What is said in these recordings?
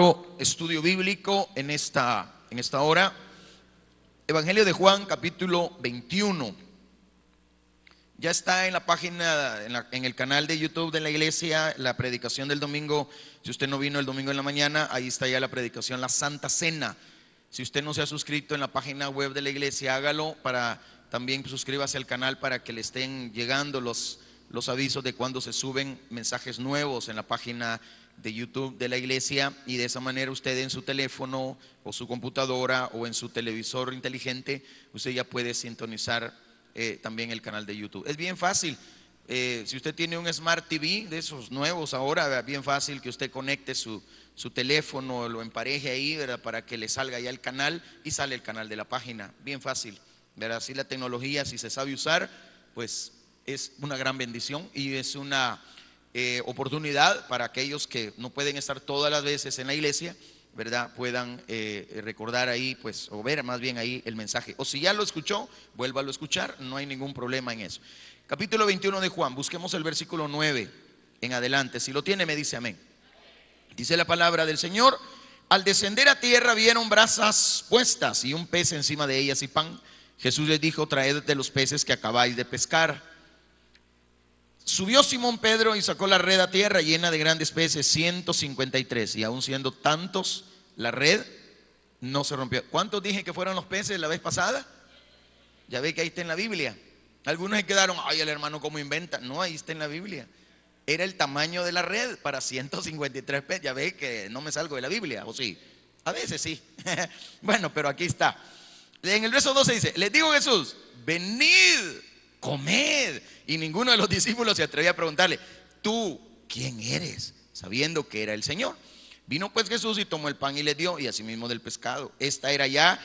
Otro estudio bíblico en esta hora. Evangelio de Juan, capítulo 21. Ya está en la página, en el canal de YouTube de la iglesia, la predicación del domingo. Si usted no vino el domingo en la mañana, ahí está ya la predicación, la Santa Cena. Si usted no se ha suscrito en la página web de la iglesia, hágalo. También suscríbase al canal para que le estén llegando los avisos de cuando se suben mensajes nuevos en la página de YouTube de la iglesia, y de esa manera usted en su teléfono o su computadora o en su televisor inteligente, usted ya puede sintonizar también el canal de YouTube. Es bien fácil. Si usted tiene un Smart TV de esos nuevos ahora, bien fácil que usted conecte su teléfono, lo empareje ahí, ¿verdad?, para que le salga ya el canal, y sale el canal de la página. Bien fácil, ¿verdad? Así la tecnología, si se sabe usar, pues es una gran bendición y es una oportunidad para aquellos que no pueden estar todas las veces en la iglesia, ¿verdad?, puedan recordar ahí, pues, o ver más bien ahí el mensaje. O si ya lo escuchó, vuélvalo a escuchar, no hay ningún problema en eso. Capítulo 21 de Juan, busquemos el versículo 9 en adelante. Si lo tiene, me dice amén. Dice la palabra del Señor: al descender a tierra vieron brasas puestas y un pez encima de ellas y pan. Jesús les dijo: traed de los peces que acabáis de pescar. Subió Simón Pedro y sacó la red a tierra llena de grandes peces, 153, y aún siendo tantos, la red no se rompió. ¿Cuántos dije que fueron los peces la vez pasada? Ya ve que ahí está en la Biblia. Algunos se quedaron: ay, el hermano cómo inventa. No, ahí está en la Biblia. Era el tamaño de la red para 153 peces. Ya ve que no me salgo de la Biblia, ¿o sí? A veces sí. Bueno, pero aquí está. En el verso 12 dice: les dijo Jesús: venid, comed. Y ninguno de los discípulos se atrevía a preguntarle: ¿tú quién eres?, sabiendo que era el Señor. Vino pues Jesús y tomó el pan y le dio, y asimismo del pescado. Esta era ya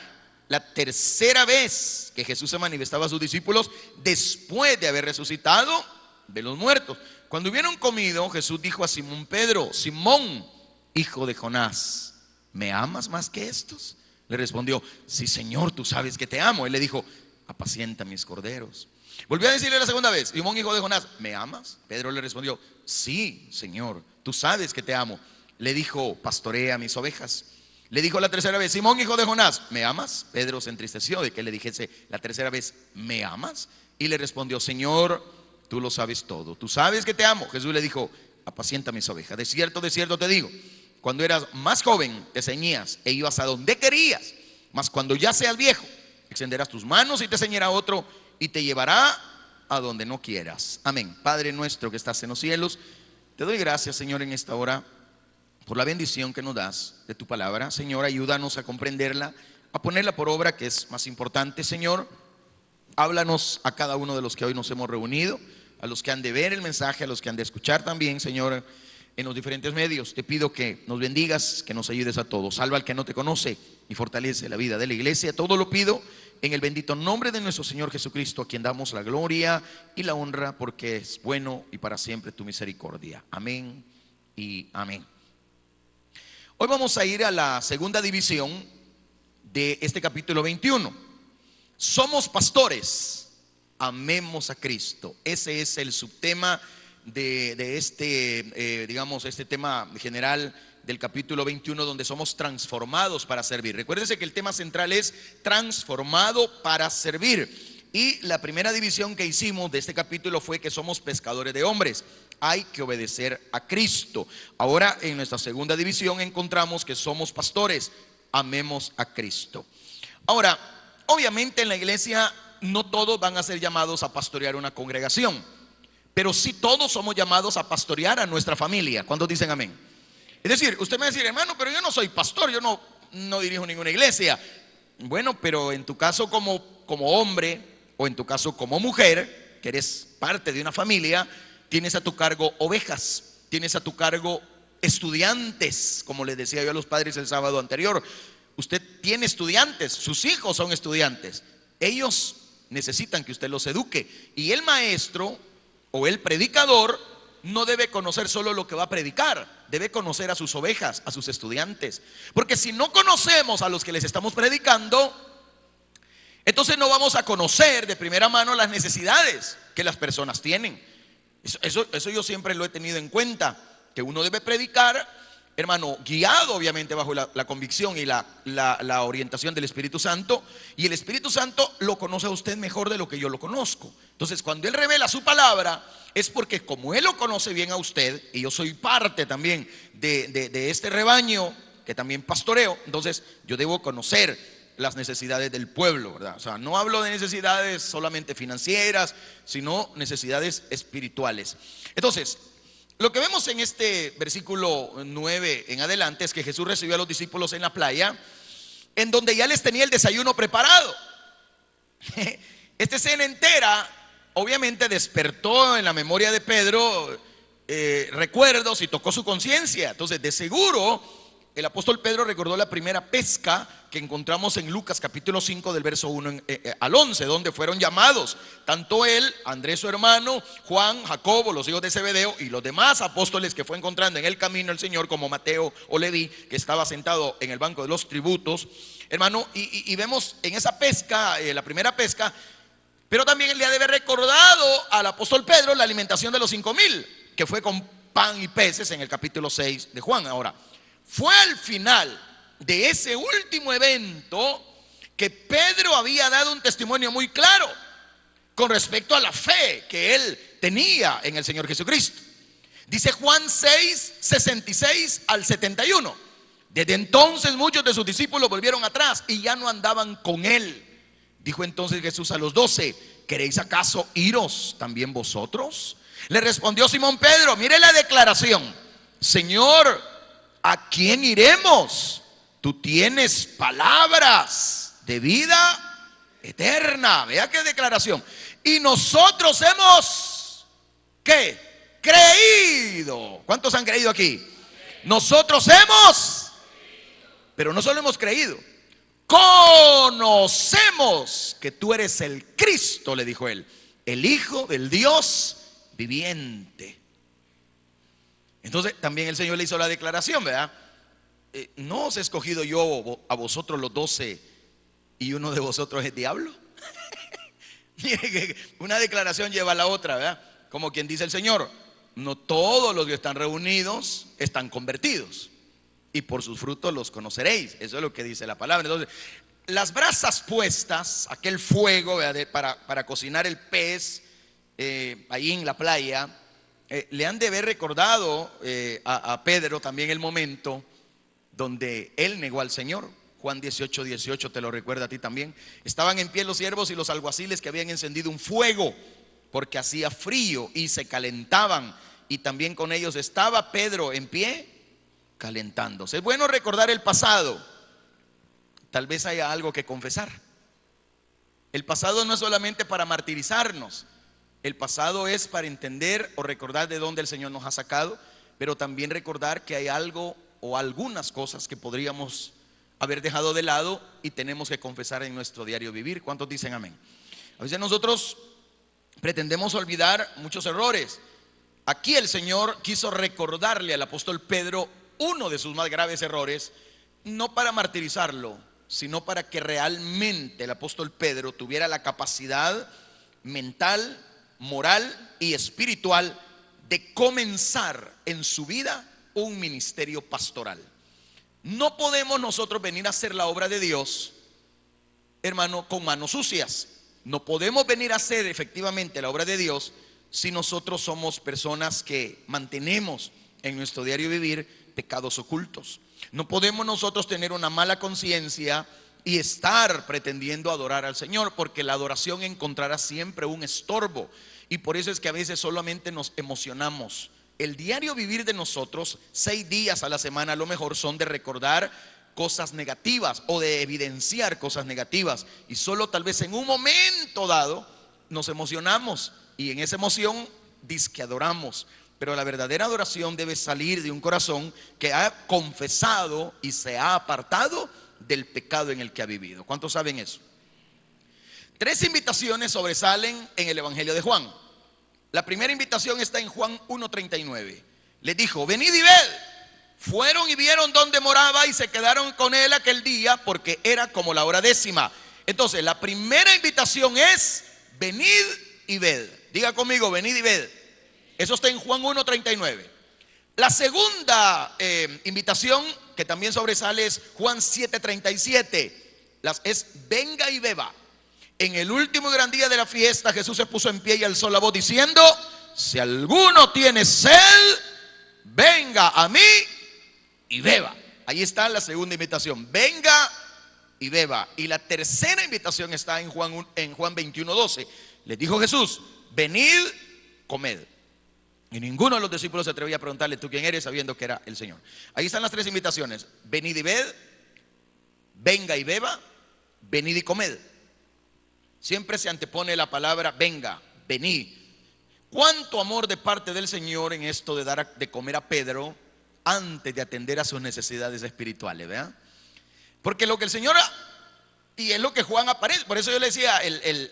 la tercera vez que Jesús se manifestaba a sus discípulos después de haber resucitado de los muertos. Cuando hubieron comido, Jesús dijo a Simón Pedro: Simón, hijo de Jonás, ¿me amas más que estos? Le respondió: sí, Señor, tú sabes que te amo. Él le dijo: apacienta mis corderos. Volvió a decirle la segunda vez: Simón, hijo de Jonás, ¿me amas? Pedro le respondió: sí, Señor, tú sabes que te amo. Le dijo: pastorea mis ovejas. Le dijo la tercera vez: Simón, hijo de Jonás, ¿me amas? Pedro se entristeció de que le dijese la tercera vez: ¿me amas? Y le respondió: Señor, tú lo sabes todo, tú sabes que te amo. Jesús le dijo: apacienta mis ovejas. De cierto te digo, cuando eras más joven te ceñías e ibas a donde querías, mas cuando ya seas viejo, extenderás tus manos y te ceñirá otro y te llevará a donde no quieras. Amén. Padre nuestro que estás en los cielos, te doy gracias, Señor, en esta hora por la bendición que nos das de tu palabra. Señor, ayúdanos a comprenderla, a ponerla por obra, que es más importante. Señor, háblanos a cada uno de los que hoy nos hemos reunido, a los que han de ver el mensaje, a los que han de escuchar también, Señor, en los diferentes medios. Te pido que nos bendigas, que nos ayudes a todos. Salva al que no te conoce y fortalece la vida de la iglesia. Todo lo pido en el bendito nombre de nuestro Señor Jesucristo, a quien damos la gloria y la honra, porque es bueno y para siempre tu misericordia. Amén y amén. Hoy vamos a ir a la segunda división de este capítulo 21. Somos pastores, amemos a Cristo. Ese es el subtema de este, este tema general del capítulo 21, donde somos transformados para servir. Recuérdense que el tema central es transformado para servir. Y la primera división que hicimos de este capítulo fue que somos pescadores de hombres. Hay que obedecer a Cristo. Ahora en nuestra segunda división encontramos que somos pastores, amemos a Cristo. Ahora, obviamente en la iglesia no todos van a ser llamados a pastorear una congregación, pero sí todos somos llamados a pastorear a nuestra familia. ¿Cuántos dicen amén? Es decir, usted me va a decir: hermano, pero yo no soy pastor, yo no dirijo ninguna iglesia. Bueno, pero en tu caso como hombre, o en tu caso como mujer, que eres parte de una familia, tienes a tu cargo ovejas, tienes a tu cargo estudiantes, como les decía yo a los padres el sábado anterior. Usted tiene estudiantes, sus hijos son estudiantes. Ellos necesitan que usted los eduque. Y el maestro o el predicador no debe conocer solo lo que va a predicar, debe conocer a sus ovejas, a sus estudiantes. Porque si no conocemos a los que les estamos predicando, entonces no vamos a conocer de primera mano las necesidades que las personas tienen. Eso yo siempre lo he tenido en cuenta, que uno debe predicar hermano, guiado obviamente bajo la convicción y la orientación del Espíritu Santo. Y el Espíritu Santo lo conoce a usted mejor de lo que yo lo conozco. Entonces, cuando Él revela su palabra, es porque como Él lo conoce bien a usted, y yo soy parte también de este rebaño que también pastoreo, entonces yo debo conocer las necesidades del pueblo, ¿verdad? O sea, no hablo de necesidades solamente financieras, sino necesidades espirituales. Entonces, lo que vemos en este versículo 9 en adelante es que Jesús recibió a los discípulos en la playa, en donde ya les tenía el desayuno preparado. Esta escena entera obviamente despertó en la memoria de Pedro recuerdos y tocó su conciencia. Entonces, de seguro, el apóstol Pedro recordó la primera pesca que encontramos en Lucas capítulo 5 del verso 1 al 11, donde fueron llamados tanto él, Andrés su hermano, Juan, Jacobo, los hijos de Zebedeo, y los demás apóstoles que fue encontrando en el camino el Señor, como Mateo o Leví, que estaba sentado en el banco de los tributos, hermano. Y vemos en esa pesca, la primera pesca, pero también él le ha de haber recordado al apóstol Pedro la alimentación de los 5,000, que fue con pan y peces en el capítulo 6 de Juan. Ahora, fue al final de ese último evento que Pedro había dado un testimonio muy claro con respecto a la fe que él tenía en el Señor Jesucristo. Dice Juan 6, 66 al 71. Desde entonces muchos de sus discípulos volvieron atrás y ya no andaban con él. Dijo entonces Jesús a los 12: ¿queréis acaso iros también vosotros? Le respondió Simón Pedro, mire la declaración: Señor, ¿a quién iremos? Tú tienes palabras de vida eterna. Vea qué declaración. Y nosotros hemos, ¿qué? Creído. ¿Cuántos han creído aquí? Nosotros hemos, pero no solo hemos creído, conocemos que tú eres el Cristo, le dijo él, el Hijo del Dios viviente. Entonces también el Señor le hizo la declaración, ¿verdad? ¿No os he escogido yo a vosotros los 12 y uno de vosotros es diablo? Una declaración lleva a la otra, ¿verdad? Como quien dice el Señor: no todos los que están reunidos están convertidos, y por sus frutos los conoceréis. Eso es lo que dice la palabra. Entonces, las brasas puestas, aquel fuego, ¿verdad?, para cocinar el pez ahí en la playa, le han de haber recordado a Pedro también el momento donde él negó al Señor. Juan 18, 18 te lo recuerda a ti también. Estaban en pie los siervos y los alguaciles que habían encendido un fuego porque hacía frío y se calentaban, y también con ellos estaba Pedro en pie calentándose. Es bueno recordar el pasado. Tal vez haya algo que confesar. El pasado no es solamente para martirizarnos. El pasado es para entender o recordar de dónde el Señor nos ha sacado, pero también recordar que hay algo o algunas cosas que podríamos haber dejado de lado y tenemos que confesar en nuestro diario vivir. ¿Cuántos dicen amén? A veces nosotros pretendemos olvidar muchos errores. Aquí el Señor quiso recordarle al apóstol Pedro uno de sus más graves errores, no para martirizarlo, sino para que realmente el apóstol Pedro tuviera la capacidad mental, moral y espiritual de comenzar en su vida un ministerio pastoral. No podemos nosotros venir a hacer la obra de Dios, hermano, con manos sucias. No podemos venir a hacer efectivamente la obra de Dios si nosotros somos personas que mantenemos en nuestro diario vivir pecados ocultos. No podemos nosotros tener una mala conciencia y estar pretendiendo adorar al Señor, porque la adoración encontrará siempre un estorbo, y por eso es que a veces solamente nos emocionamos. El diario vivir de nosotros, 6 días a la semana a lo mejor, son de recordar cosas negativas o de evidenciar cosas negativas, y solo tal vez en un momento dado nos emocionamos y en esa emoción dizque adoramos. Pero la verdadera adoración debe salir de un corazón que ha confesado y se ha apartado del pecado en el que ha vivido. ¿Cuántos saben eso? 3 invitaciones sobresalen en el Evangelio de Juan. La primera invitación está en Juan 1:39. Les dijo: venid y ved. Fueron y vieron dónde moraba y se quedaron con él aquel día, porque era como la hora 10. Entonces la primera invitación es: venid y ved. Diga conmigo: venid y ved. Eso está en Juan 1:39. La segunda invitación que también sobresale es Juan 7:37. Es venga y beba. En el último gran día de la fiesta, Jesús se puso en pie y alzó la voz diciendo: si alguno tiene sed, venga a mí y beba. Ahí está la segunda invitación: venga y beba. Y la tercera invitación está en Juan 21:12. Les dijo Jesús: venid, comed. Y ninguno de los discípulos se atrevía a preguntarle: ¿tú quién eres?, sabiendo que era el Señor. Ahí están las tres invitaciones: venid y ved, venga y beba, venid y comed. Siempre se antepone la palabra venga, venid. Cuánto amor de parte del Señor en esto de dar de comer a Pedro antes de atender a sus necesidades espirituales, ¿verdad? Porque lo que el Señor, y es lo que Juan aparece, por eso yo le decía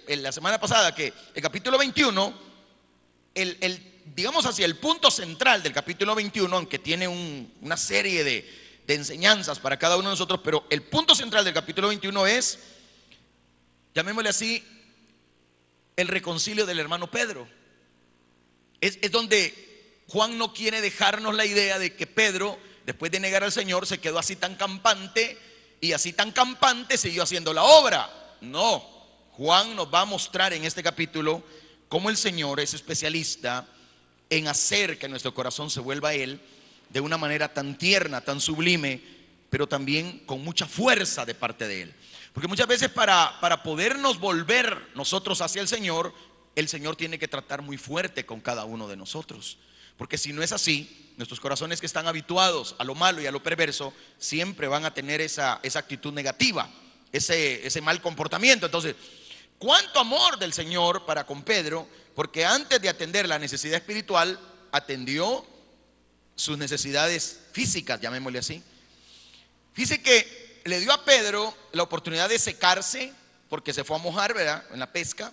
la semana pasada que el capítulo 21, digamos hacia el punto central del capítulo 21, aunque tiene una serie de enseñanzas para cada uno de nosotros, pero el punto central del capítulo 21 es, llamémosle así, el reconcilio del hermano Pedro. Es donde Juan no quiere dejarnos la idea de que Pedro, después de negar al Señor, se quedó así tan campante, y así tan campante siguió haciendo la obra. No, Juan nos va a mostrar en este capítulo cómo el Señor es especialista en hacer que nuestro corazón se vuelva a Él de una manera tan tierna, tan sublime, pero también con mucha fuerza de parte de Él. Porque muchas veces para podernos volver nosotros hacia el Señor tiene que tratar muy fuerte con cada uno de nosotros. Porque si no es así, nuestros corazones que están habituados a lo malo y a lo perverso siempre van a tener esa actitud negativa, ese mal comportamiento. Entonces, cuánto amor del Señor para con Pedro, porque antes de atender la necesidad espiritual, atendió sus necesidades físicas, llamémosle así. Fíjese que le dio a Pedro la oportunidad de secarse, porque se fue a mojar, ¿verdad?, en la pesca.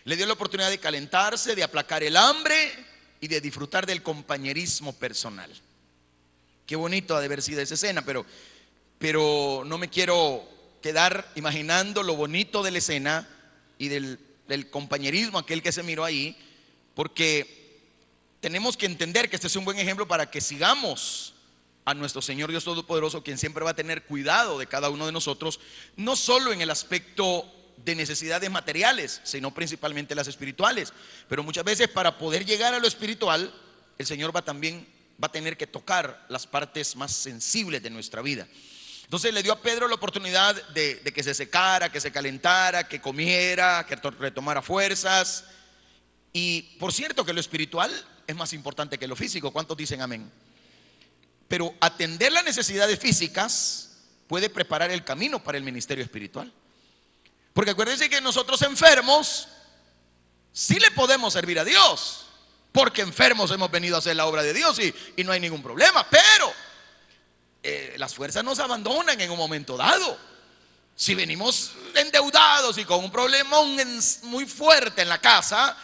Le dio la oportunidad de calentarse, de aplacar el hambre y de disfrutar del compañerismo personal. Qué bonito ha de haber sido esa escena, pero no me quiero quedar imaginando lo bonito de la escena y del compañerismo aquel que se miró ahí, porque tenemos que entender que este es un buen ejemplo para que sigamos a nuestro Señor Dios Todopoderoso, quien siempre va a tener cuidado de cada uno de nosotros, no solo en el aspecto de necesidades materiales, sino principalmente las espirituales. Pero muchas veces para poder llegar a lo espiritual, el Señor va a tener que tocar las partes más sensibles de nuestra vida. Entonces le dio a Pedro la oportunidad de que se secara, que se calentara, que comiera, que retomara fuerzas. Y por cierto que lo espiritual es más importante que lo físico. ¿Cuántos dicen amén? Pero atender las necesidades físicas puede preparar el camino para el ministerio espiritual. Porque acuérdense que nosotros enfermos sí le podemos servir a Dios, porque enfermos hemos venido a hacer la obra de Dios y no hay ningún problema. Pero las fuerzas nos abandonan en un momento dado. Si venimos endeudados y con un problema muy fuerte en la casa,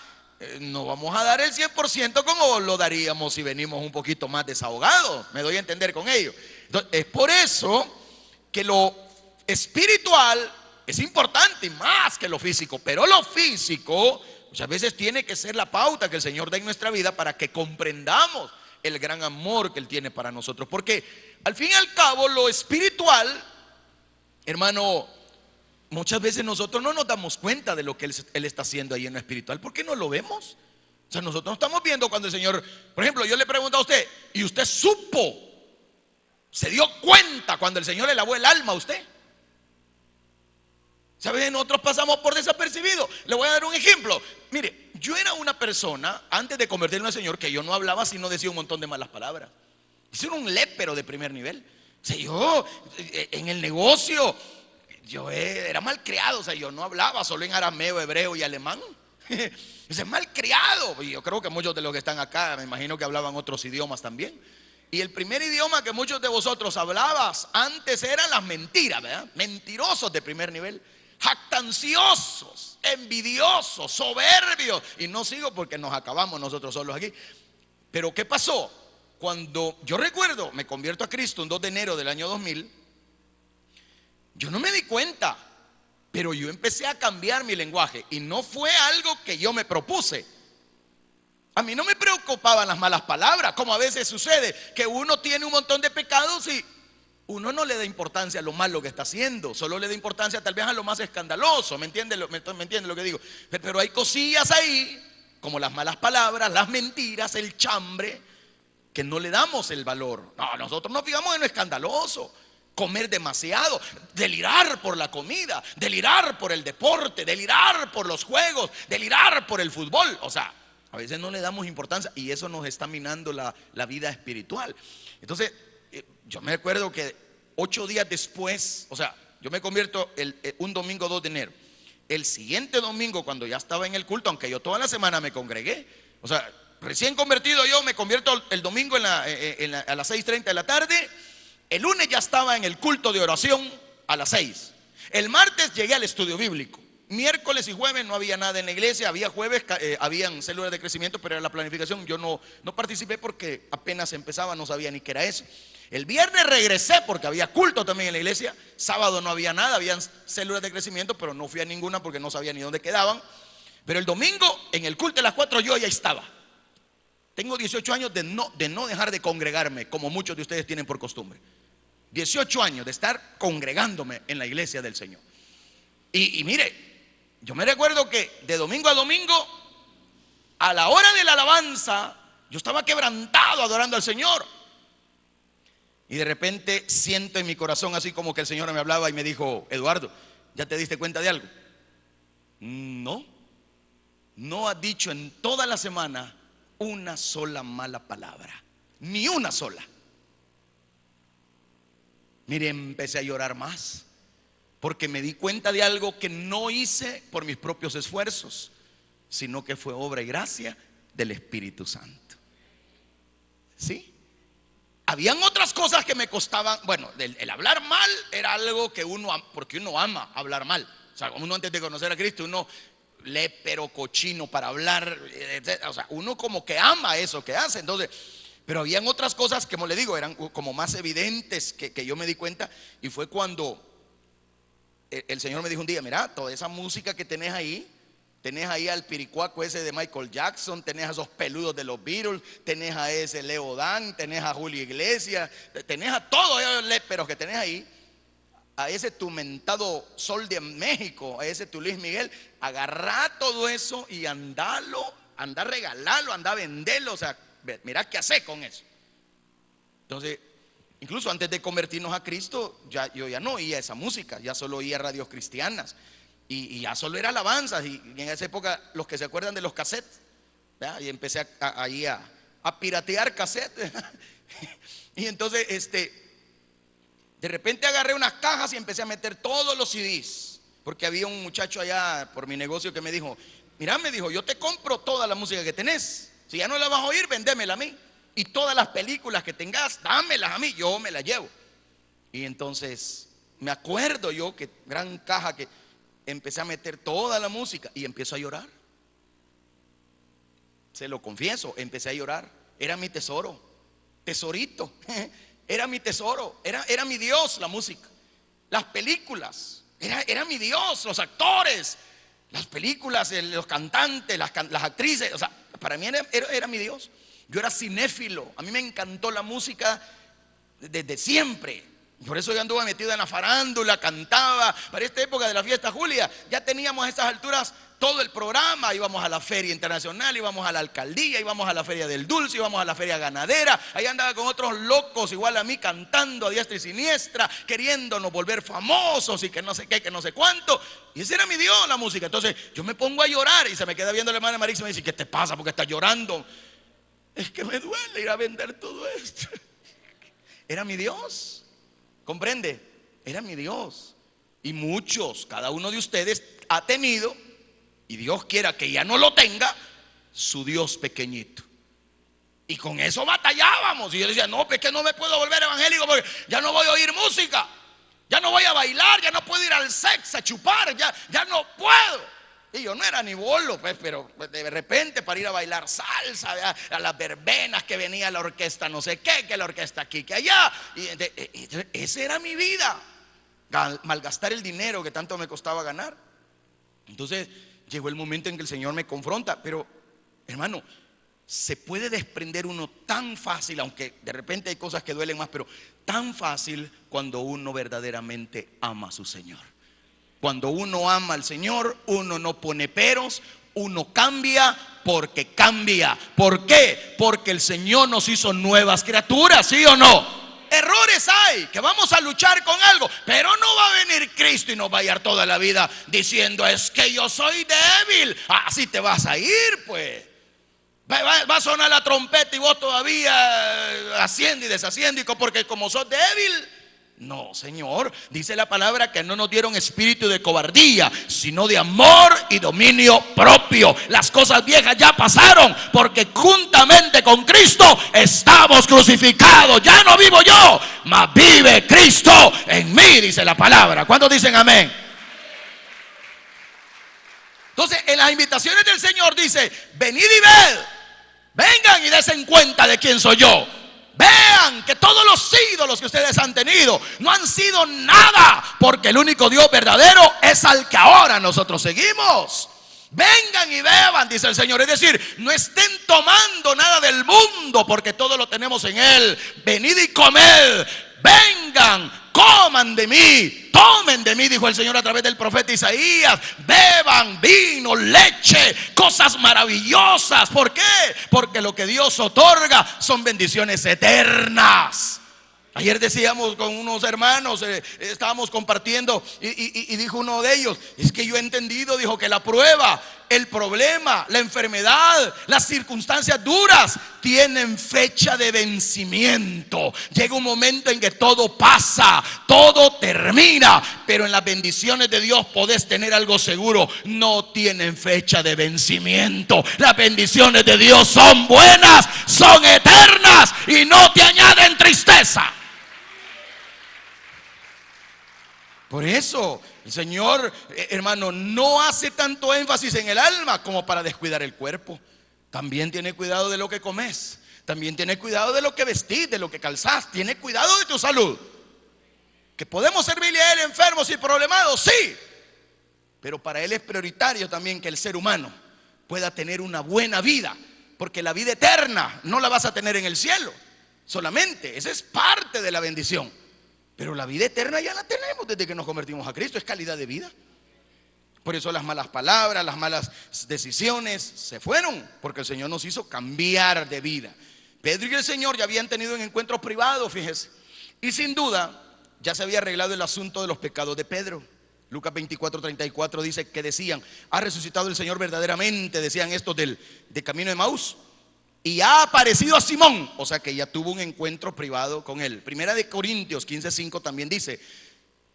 no vamos a dar el 100% como lo daríamos si venimos un poquito más desahogados. Me doy a entender con ello. Entonces, es por eso que lo espiritual es importante más que lo físico, pero lo físico muchas veces tiene que ser la pauta que el Señor da en nuestra vida para que comprendamos el gran amor que Él tiene para nosotros. Porque al fin y al cabo lo espiritual, hermano, muchas veces nosotros no nos damos cuenta de lo que Él está haciendo ahí en lo espiritual. ¿Por qué no lo vemos? O sea, nosotros no estamos viendo cuando el Señor, por ejemplo, yo le pregunto a usted, ¿y usted supo, se dio cuenta cuando el Señor le lavó el alma a usted? ¿Saben? Nosotros pasamos por desapercibido. Le voy a dar un ejemplo. Mire, yo era una persona, antes de convertirme al Señor, que yo no hablaba sino decía un montón de malas palabras. Yo era un lépero de primer nivel. O sea, yo en el negocio, yo era malcriado. O sea, yo no hablaba solo en arameo, hebreo y alemán. Es malcriado. Y yo creo que muchos de los que están acá, me imagino que hablaban otros idiomas también. Y el primer idioma que muchos de vosotros hablabas antes eran las mentiras, ¿verdad? Mentirosos de primer nivel. Jactanciosos, envidiosos, soberbios. Y no sigo porque nos acabamos nosotros solos aquí. Pero ¿qué pasó? Cuando yo recuerdo, me convierto a Cristo un 2 de enero del año 2000, yo no me di cuenta, pero yo empecé a cambiar mi lenguaje. Y no fue algo que yo me propuse, A mí no me preocupaban las malas palabras, como a veces sucede, que uno tiene un montón de pecados y uno no le da importancia a lo malo que está haciendo, solo le da importancia tal vez a lo más escandaloso. ¿Me entiende lo que digo? Pero hay cosillas ahí, como las malas palabras, las mentiras, el chambre, que no le damos el valor. No, nosotros nos fijamos en lo escandaloso. Comer demasiado, delirar por la comida, delirar por el deporte, delirar por los juegos, delirar por el fútbol. O sea, a veces no le damos importancia y eso nos está minando la vida espiritual. Entonces, yo me acuerdo que 8 días después, o sea, yo me convierto un domingo 2 de enero. El siguiente domingo, cuando ya estaba en el culto, aunque yo toda la semana me congregué, o sea, recién convertido yo me convierto el domingo a las 6:30 de la tarde. El lunes ya estaba en el culto de oración a las 6. El martes llegué al estudio bíblico. Miércoles y jueves no había nada en la iglesia. Había jueves, habían células de crecimiento, pero era la planificación. Yo no participé porque apenas empezaba, no sabía ni qué era eso. El viernes regresé porque había culto también en la iglesia. Sábado no había nada, habían células de crecimiento, pero no fui a ninguna porque no sabía ni dónde quedaban. Pero el domingo en el culto de las 4 yo ya estaba. Tengo 18 años de no dejar de congregarme, como muchos de ustedes tienen por costumbre. 18 años de estar congregándome en la iglesia del Señor. Y mire, yo me recuerdo que de domingo a domingo, a la hora de la alabanza, yo estaba quebrantado adorando al Señor. Y de repente siento en mi corazón así como que el Señor me hablaba y me dijo: Eduardo, ¿ya te diste cuenta de algo? No has dicho en toda la semana una sola mala palabra, ni una sola. Mire, empecé a llorar más porque me di cuenta de algo que no hice por mis propios esfuerzos, sino que fue obra y gracia del Espíritu Santo. ¿Sí? Habían otras cosas que me costaban. Bueno, el hablar mal era algo que porque uno ama hablar mal. O sea, uno antes de conocer a Cristo, uno lépero, cochino para hablar, etc. O sea, uno como que ama eso que hace. Entonces, pero habían otras cosas que, como le digo, eran como más evidentes que yo me di cuenta. Y fue cuando el Señor me dijo un día: mira, toda esa música que tenés ahí al piricuaco ese de Michael Jackson, tenés a esos peludos de los Beatles, tenés a ese Leo Dan, tenés a Julio Iglesias, tenés a todos esos léperos que tenés ahí, a ese tu mentado Sol de México, a ese tu Luis Miguel. Agarrá todo eso y andá a regalarlo, andá a venderlo. O sea, mirá qué hace con eso. Entonces, incluso antes de convertirnos a Cristo, yo ya no oía esa música, ya solo oía radios cristianas y ya solo era alabanzas. Y en esa época, los que se acuerdan de los cassettes, ¿verdad? Y empecé ahí a piratear cassettes. Y entonces de repente agarré unas cajas y empecé a meter todos los CDs, porque había un muchacho allá por mi negocio que me dijo: mira, me dijo, yo te compro toda la música que tenés. Si ya no la vas a oír, vendémela a mí. Y todas las películas que tengas, dámelas a mí, yo me las llevo. Y entonces me acuerdo yo que gran caja que empecé a meter toda la música y empiezo a llorar. Se lo confieso, empecé a llorar. Era mi tesoro, tesorito. Era mi tesoro, era mi Dios la música. Las películas, era mi Dios. Los actores, las películas, los cantantes, las actrices. O sea, para mí era mi Dios. Yo era cinéfilo, a mí me encantó la música desde siempre. Por eso yo anduve metido en la farándula, cantaba. Para esta época de la fiesta Julia, ya teníamos a estas alturas todo el programa. Íbamos a la feria internacional, íbamos a la alcaldía, íbamos a la feria del dulce, íbamos a la feria ganadera. Ahí andaba con otros locos igual a mí, cantando a diestra y siniestra, queriéndonos volver famosos y que no sé qué, que no sé cuánto. Y ese era mi Dios, la música. Entonces yo me pongo a llorar y se me queda viendo la hermana Marisa y me dice: ¿qué te pasa? ¿Por qué estás llorando? Es que me duele ir a vender todo esto. Era mi Dios. ¿Comprende? Era mi Dios. Y muchos, cada uno de ustedes ha tenido, y Dios quiera que ya no lo tenga, su Dios pequeñito. Y con eso batallábamos. Y yo decía: no, pues que no me puedo volver evangélico porque ya no voy a oír música, ya no voy a bailar, ya no puedo ir al sexo a chupar, ya no puedo. Y yo no era ni bolo, pues, pero de repente para ir a bailar salsa, a las verbenas que venía la orquesta no sé qué, que la orquesta aquí, que allá. Y esa era mi vida, malgastar el dinero que tanto me costaba ganar. Entonces llegó el momento en que el Señor me confronta: pero hermano, se puede desprender uno tan fácil, aunque de repente hay cosas que duelen más, pero tan fácil cuando uno verdaderamente ama a su Señor. Cuando uno ama al Señor, uno no pone peros, uno cambia porque cambia. ¿Por qué? Porque el Señor nos hizo nuevas criaturas, ¿sí o no? Errores hay, que vamos a luchar con algo, pero no va a venir Cristo y nos va a ir toda la vida diciendo: es que yo soy débil. Así te vas a ir, pues. Va a sonar la trompeta y vos todavía haciendo y deshaciendo, y porque como sos débil. No, Señor, dice la palabra que no nos dieron espíritu de cobardía, sino de amor y dominio propio. Las cosas viejas ya pasaron, porque juntamente con Cristo estamos crucificados. Ya no vivo yo, mas vive Cristo en mí, dice la palabra. ¿Cuántos dicen amén? Entonces, en las invitaciones del Señor dice: venid y ved, vengan y desen cuenta de quién soy yo. Vean que todos los ídolos que ustedes han tenido no han sido nada, porque el único Dios verdadero es al que ahora nosotros seguimos. Vengan y beban, dice el Señor. Es decir, no estén tomando nada del mundo, porque todo lo tenemos en Él. Venid y comed, vengan, coman de mí, tomen de mí, dijo el Señor a través del profeta Isaías. Beban vino, leche, cosas maravillosas. ¿Por qué? Porque lo que Dios otorga son bendiciones eternas. Ayer decíamos con unos hermanos, estábamos compartiendo y dijo uno de ellos: es que yo he entendido, dijo, que la prueba, el problema, la enfermedad, las circunstancias duras tienen fecha de vencimiento. Llega un momento en que todo pasa, todo termina, pero en las bendiciones de Dios podés tener algo seguro: no tienen fecha de vencimiento. Las bendiciones de Dios son buenas, son eternas y no te añaden tristeza. Por eso el Señor, hermano, no hace tanto énfasis en el alma como para descuidar el cuerpo. También tiene cuidado de lo que comes, también tiene cuidado de lo que vestís, de lo que calzás. Tiene cuidado de tu salud. Que podemos servirle a Él enfermos y problemados, sí, pero para Él es prioritario también que el ser humano pueda tener una buena vida, porque la vida eterna no la vas a tener en el cielo solamente. Esa es parte de la bendición, pero la vida eterna ya la tenemos desde que nos convertimos a Cristo. Es calidad de vida. Por eso las malas palabras, las malas decisiones se fueron, porque el Señor nos hizo cambiar de vida. Pedro y el Señor ya habían tenido un encuentro privado, fíjese, y sin duda ya se había arreglado el asunto de los pecados de Pedro. Lucas 24:34 dice que decían: ha resucitado el Señor verdaderamente, decían estos del camino de Emaús, y ha aparecido a Simón. O sea que ya tuvo un encuentro privado con él. Primera de Corintios 15:5 también dice,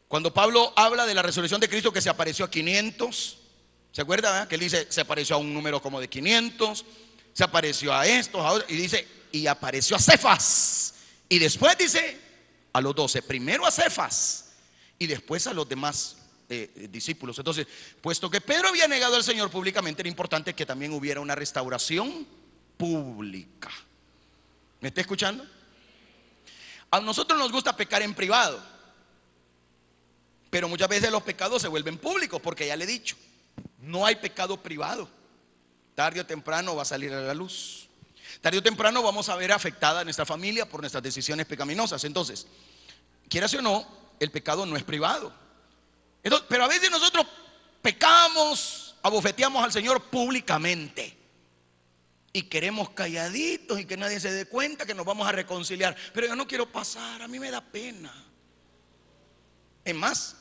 cuando Pablo habla de la resurrección de Cristo, que se apareció a 500. ¿Se acuerda, verdad? Que él dice: se apareció a un número como de 500, se apareció a estos, a otros, y dice: y apareció a Cefas. Y después dice a los 12, primero a Cefas y después a los demás discípulos. Entonces, puesto que Pedro había negado al Señor públicamente, era importante que también hubiera una restauración pública. ¿Me está escuchando? A nosotros nos gusta pecar en privado, pero muchas veces los pecados se vuelven públicos, porque ya le he dicho, no hay pecado privado. Tarde o temprano va a salir a la luz. Tarde o temprano vamos a ver afectada a nuestra familia por nuestras decisiones pecaminosas. Entonces, quieras o no, el pecado no es privado. Entonces, pero a veces nosotros pecamos, abofeteamos al Señor públicamente y queremos calladitos y que nadie se dé cuenta que nos vamos a reconciliar. Pero yo no quiero pasar, a mí me da pena. Es más,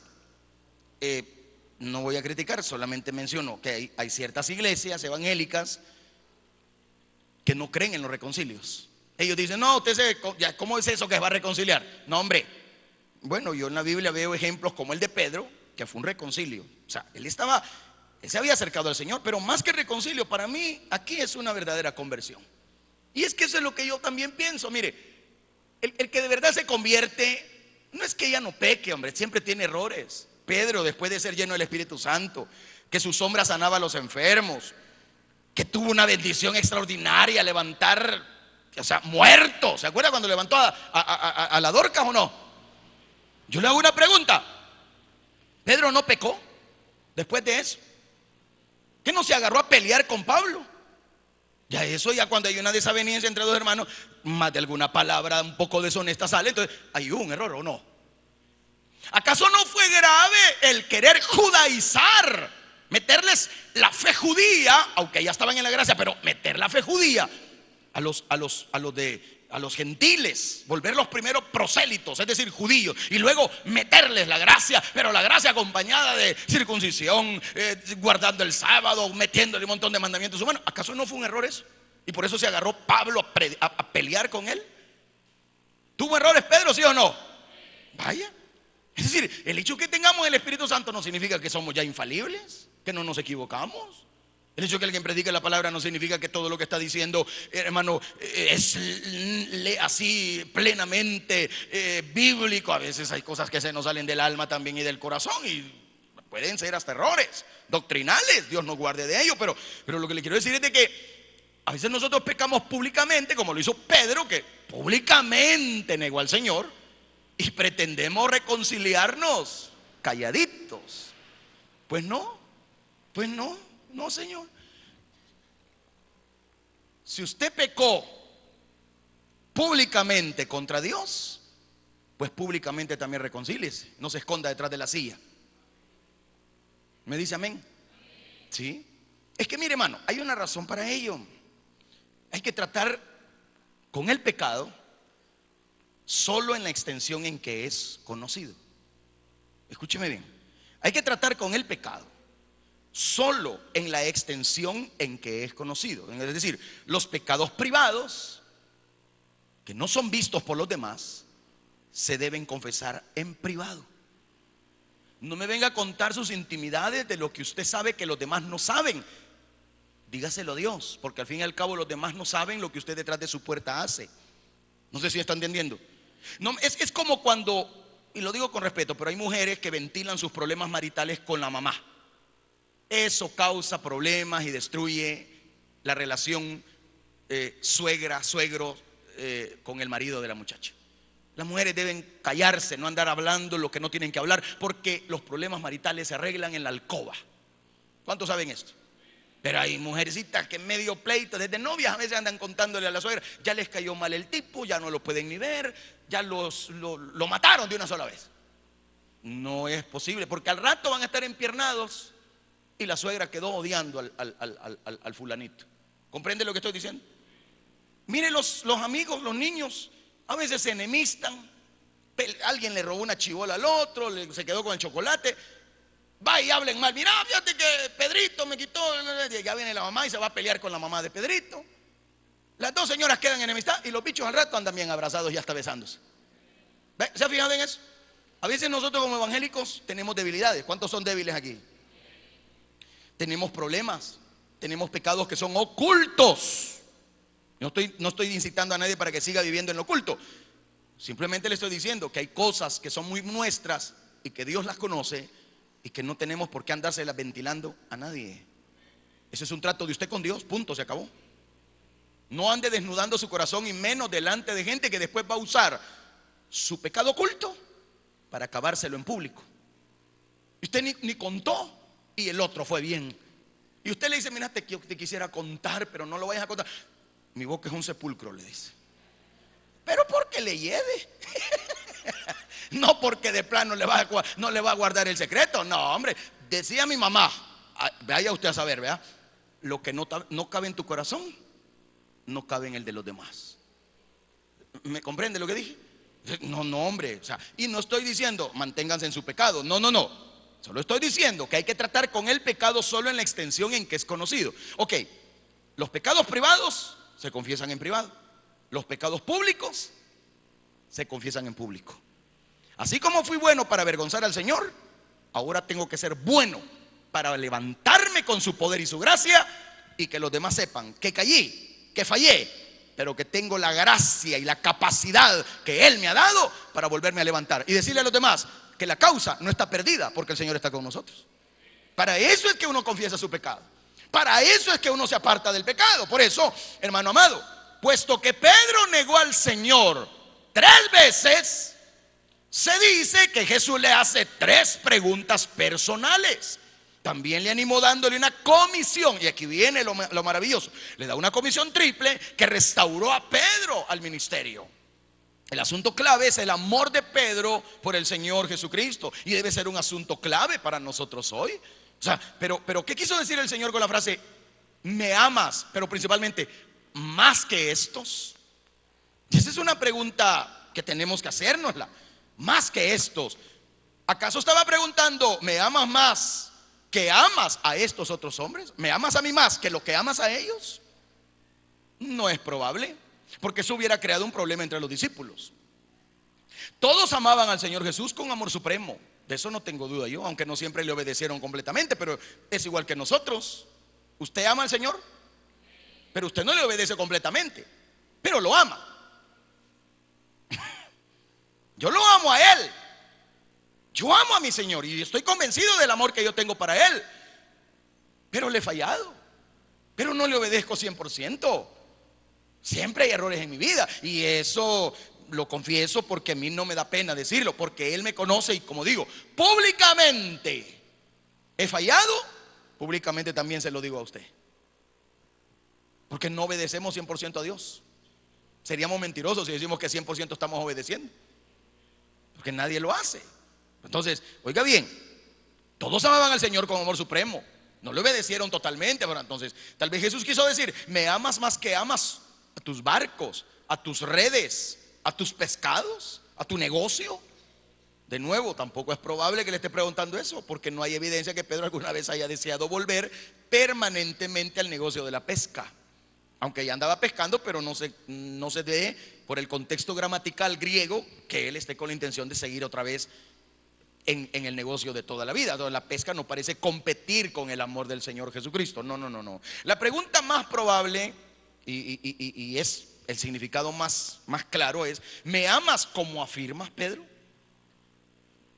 no voy a criticar, solamente menciono que hay ciertas iglesias evangélicas que no creen en los reconcilios. Ellos dicen: no, ¿cómo es eso que va a reconciliar? No, hombre. Bueno, yo en la Biblia veo ejemplos como el de Pedro, que fue un reconcilio. O sea, él se había acercado al Señor, pero más que reconcilio, para mí aquí es una verdadera conversión. Y es que eso es lo que yo también pienso. Mire, el que de verdad se convierte, no es que ya no peque, hombre, siempre tiene errores. Pedro, después de ser lleno del Espíritu Santo, que su sombra sanaba a los enfermos, que tuvo una bendición extraordinaria, levantar, o sea, muertos. ¿Se acuerda cuando levantó a la Dorcas o no? Yo le hago una pregunta: ¿Pedro no pecó después de eso? ¿Qué no se agarró a pelear con Pablo? Ya eso, ya cuando hay una desaveniencia entre dos hermanos, más de alguna palabra un poco deshonesta sale, entonces hay un error, ¿o no? ¿Acaso no fue grave el querer judaizar, meterles la fe judía, aunque ya estaban en la gracia, pero meter la fe judía a los gentiles, volverlos primero prosélitos, es decir, judíos, y luego meterles la gracia, pero la gracia acompañada de circuncisión, guardando el sábado, metiéndole un montón de mandamientos humanos? ¿Acaso no fue un error eso? Y por eso se agarró Pablo a pelear con él. ¿Tuvo errores Pedro, sí o no? Vaya. Es decir, el hecho que tengamos el Espíritu Santo no significa que somos ya infalibles, que no nos equivocamos. El hecho de que alguien predique la palabra no significa que todo lo que está diciendo, hermano, es así plenamente bíblico. A veces hay cosas que se nos salen del alma también y del corazón, y pueden ser hasta errores doctrinales. Dios nos guarde de ello, pero lo que le quiero decir es de que a veces nosotros pecamos públicamente, como lo hizo Pedro, que públicamente negó al Señor, y pretendemos reconciliarnos calladitos. Pues no, no, señor. Si usted pecó públicamente contra Dios, pues públicamente también reconcíliese. No se esconda detrás de la silla. ¿Me dice amén? Sí. Es que mire, hermano, hay una razón para ello. Hay que tratar con el pecado solo en la extensión en que es conocido. Escúcheme bien. Hay que tratar con el pecado solo en la extensión en que es conocido. Es decir, los pecados privados que no son vistos por los demás se deben confesar en privado. No me venga a contar sus intimidades de lo que usted sabe que los demás no saben. Dígaselo a Dios, porque al fin y al cabo los demás no saben lo que usted detrás de su puerta hace. No sé si está entendiendo. No, es como cuando, y lo digo con respeto, pero hay mujeres que ventilan sus problemas maritales con la mamá. Eso causa problemas y destruye la relación suegra-suegro con el marido de la muchacha. Las mujeres deben callarse, no andar hablando lo que no tienen que hablar, porque los problemas maritales se arreglan en la alcoba. ¿Cuántos saben esto? Pero hay mujercitas que en medio pleito, desde novias a veces andan contándole a la suegra, ya les cayó mal el tipo, ya no lo pueden ni ver, ya lo mataron de una sola vez. No es posible, porque al rato van a estar empiernados y la suegra quedó odiando al fulanito. ¿Comprende lo que estoy diciendo? Mire, los amigos, los niños a veces se enemistan. Alguien le robó una chibola al otro, se quedó con el chocolate. Va y hablen mal. Mira, fíjate que Pedrito me quitó. Ya viene la mamá y se va a pelear con la mamá de Pedrito. Las dos señoras quedan enemistad y los bichos al rato andan bien abrazados y hasta besándose. ¿Ve? ¿Se ha fijado en eso? A veces nosotros como evangélicos tenemos debilidades. ¿Cuántos son débiles aquí? Tenemos problemas, tenemos pecados que son ocultos. No estoy incitando a nadie para que siga viviendo en lo oculto. Simplemente le estoy diciendo que hay cosas que son muy nuestras y que Dios las conoce y que no tenemos por qué andárselas ventilando a nadie. Ese es un trato de usted con Dios, punto, se acabó. No ande desnudando su corazón y menos delante de gente que después va a usar su pecado oculto para acabárselo en público. Usted ni contó y el otro fue bien. Y usted le dice, mira, te quisiera contar, pero no lo vayas a contar. Mi boca es un sepulcro, le dice. Pero porque le lleve. No porque de plano no le va a guardar el secreto. No, hombre, decía mi mamá, vaya usted a saber, ¿verdad? Lo que no cabe en tu corazón no cabe en el de los demás. ¿Me comprende lo que dije? No, hombre, o sea, y no estoy diciendo manténganse en su pecado. No. Solo estoy diciendo que hay que tratar con el pecado solo en la extensión en que es conocido. Ok, los pecados privados se confiesan en privado. Los pecados públicos se confiesan en público. Así como fui bueno para avergonzar al Señor, ahora tengo que ser bueno para levantarme con su poder y su gracia y que los demás sepan que caí, que fallé, pero que tengo la gracia y la capacidad que Él me ha dado para volverme a levantar y decirle a los demás que la causa no está perdida porque el Señor está con nosotros. Para eso es que uno confiesa su pecado. Para eso es que uno se aparta del pecado. Por eso, hermano amado, puesto que Pedro negó al Señor 3 veces, se dice que Jesús le hace 3 preguntas personales. también le animó dándole una comisión. Y aquí viene lo maravilloso. Le da una comisión triple que restauró a Pedro al ministerio. El asunto clave es el amor de Pedro por el Señor Jesucristo. Y debe ser un asunto clave para nosotros hoy. O sea, pero ¿qué quiso decir el Señor con la frase me amas? Pero principalmente, ¿más que estos? Y esa es una pregunta que tenemos que hacérnosla. Más que estos. ¿Acaso estaba preguntando, ¿me amas más que amas a estos otros hombres? ¿Me amas a mí más que lo que amas a ellos? No es probable, porque eso hubiera creado un problema entre los discípulos. Todos amaban al Señor Jesús con amor supremo. De eso no tengo duda yo, aunque no siempre le obedecieron completamente, pero es igual que nosotros. Usted ama al Señor, pero usted no le obedece completamente, pero lo ama. Yo lo amo a Él. Yo amo a mi Señor y estoy convencido del amor que yo tengo para Él, pero le he fallado, pero no le obedezco 100%. Siempre hay errores en mi vida y eso lo confieso porque a mí no me da pena decirlo, porque Él me conoce y, como digo, públicamente he fallado, públicamente también se lo digo a usted, porque no obedecemos 100% a Dios. Seríamos mentirosos si decimos que 100% estamos obedeciendo, porque nadie lo hace. Entonces, oiga bien, todos amaban al Señor con amor supremo, no le obedecieron totalmente. Bueno, entonces, tal vez Jesús quiso decir, me amas más que amas a tus barcos, a tus redes, a tus pescados, a tu negocio. De nuevo, tampoco es probable que le esté preguntando eso, porque no hay evidencia que Pedro alguna vez haya deseado volver permanentemente al negocio de la pesca. Aunque ya andaba pescando, pero no se ve por el contexto gramatical griego que él esté con la intención de seguir otra vez en el negocio de toda la vida. Entonces, la pesca no parece competir con el amor del Señor Jesucristo. No. La pregunta más probable y es el significado más claro es: ¿me amas como afirmas, Pedro?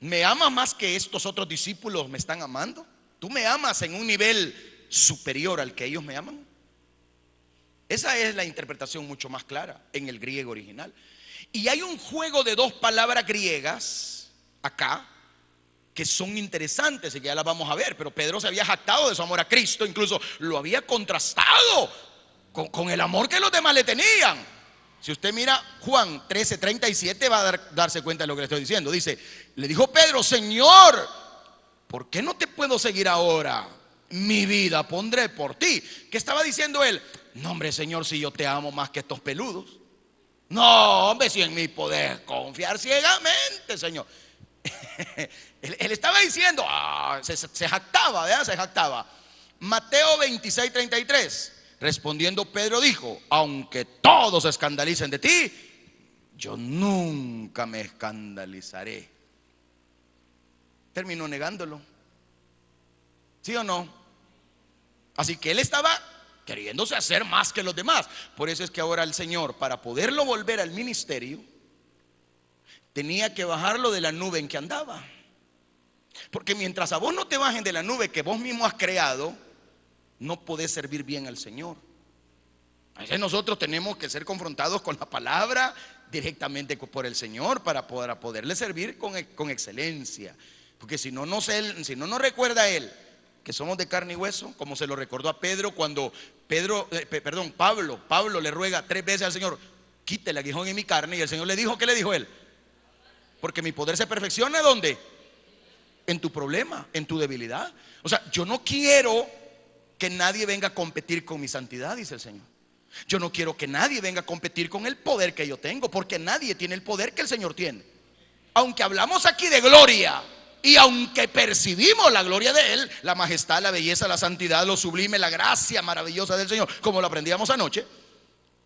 ¿Me amas más que estos otros discípulos me están amando? ¿Tú me amas en un nivel superior al que ellos me aman? Esa es la interpretación mucho más clara en el griego original. Y hay un juego de dos palabras griegas acá que son interesantes y que ya las vamos a ver. Pero Pedro se había jactado de su amor a Cristo, incluso lo había contrastado con el amor que los demás le tenían. Si usted mira Juan 13:37 va a darse cuenta de lo que le estoy diciendo. Dice, le dijo Pedro, Señor, ¿por qué no te puedo seguir ahora? Mi vida pondré por ti. ¿Qué estaba diciendo él? No, hombre, Señor, si yo te amo más que estos peludos. No, hombre, si en mí podés confiar ciegamente, Señor. Él estaba diciendo, se jactaba, ¿verdad? Se jactaba. Mateo 26:33. Respondiendo Pedro dijo, aunque todos se escandalicen de ti, yo nunca me escandalizaré. Terminó negándolo. ¿Sí o no? Así que él estaba queriéndose hacer más que los demás. Por eso es que ahora el Señor, para poderlo volver al ministerio, tenía que bajarlo de la nube en que andaba. Porque mientras a vos no te bajen de la nube que vos mismo has creado, no podés servir bien al Señor. A veces nosotros tenemos que ser confrontados con la palabra directamente por el Señor para poderle servir con excelencia. Porque si no nos recuerda a Él que somos de carne y hueso, como se lo recordó a Pedro cuando Pablo le ruega 3 veces al Señor, quite el aguijón en mi carne, y el Señor le dijo, ¿qué le dijo él? Porque mi poder se perfecciona, ¿dónde? En tu problema, en tu debilidad. O sea, yo no quiero que nadie venga a competir con mi santidad, dice el Señor. Yo no quiero que nadie venga a competir con el poder que yo tengo, porque nadie tiene el poder que el Señor tiene. Aunque hablamos aquí de gloria, y aunque percibimos la gloria de Él, la majestad, la belleza, la santidad, lo sublime, la gracia maravillosa del Señor, como lo aprendíamos anoche,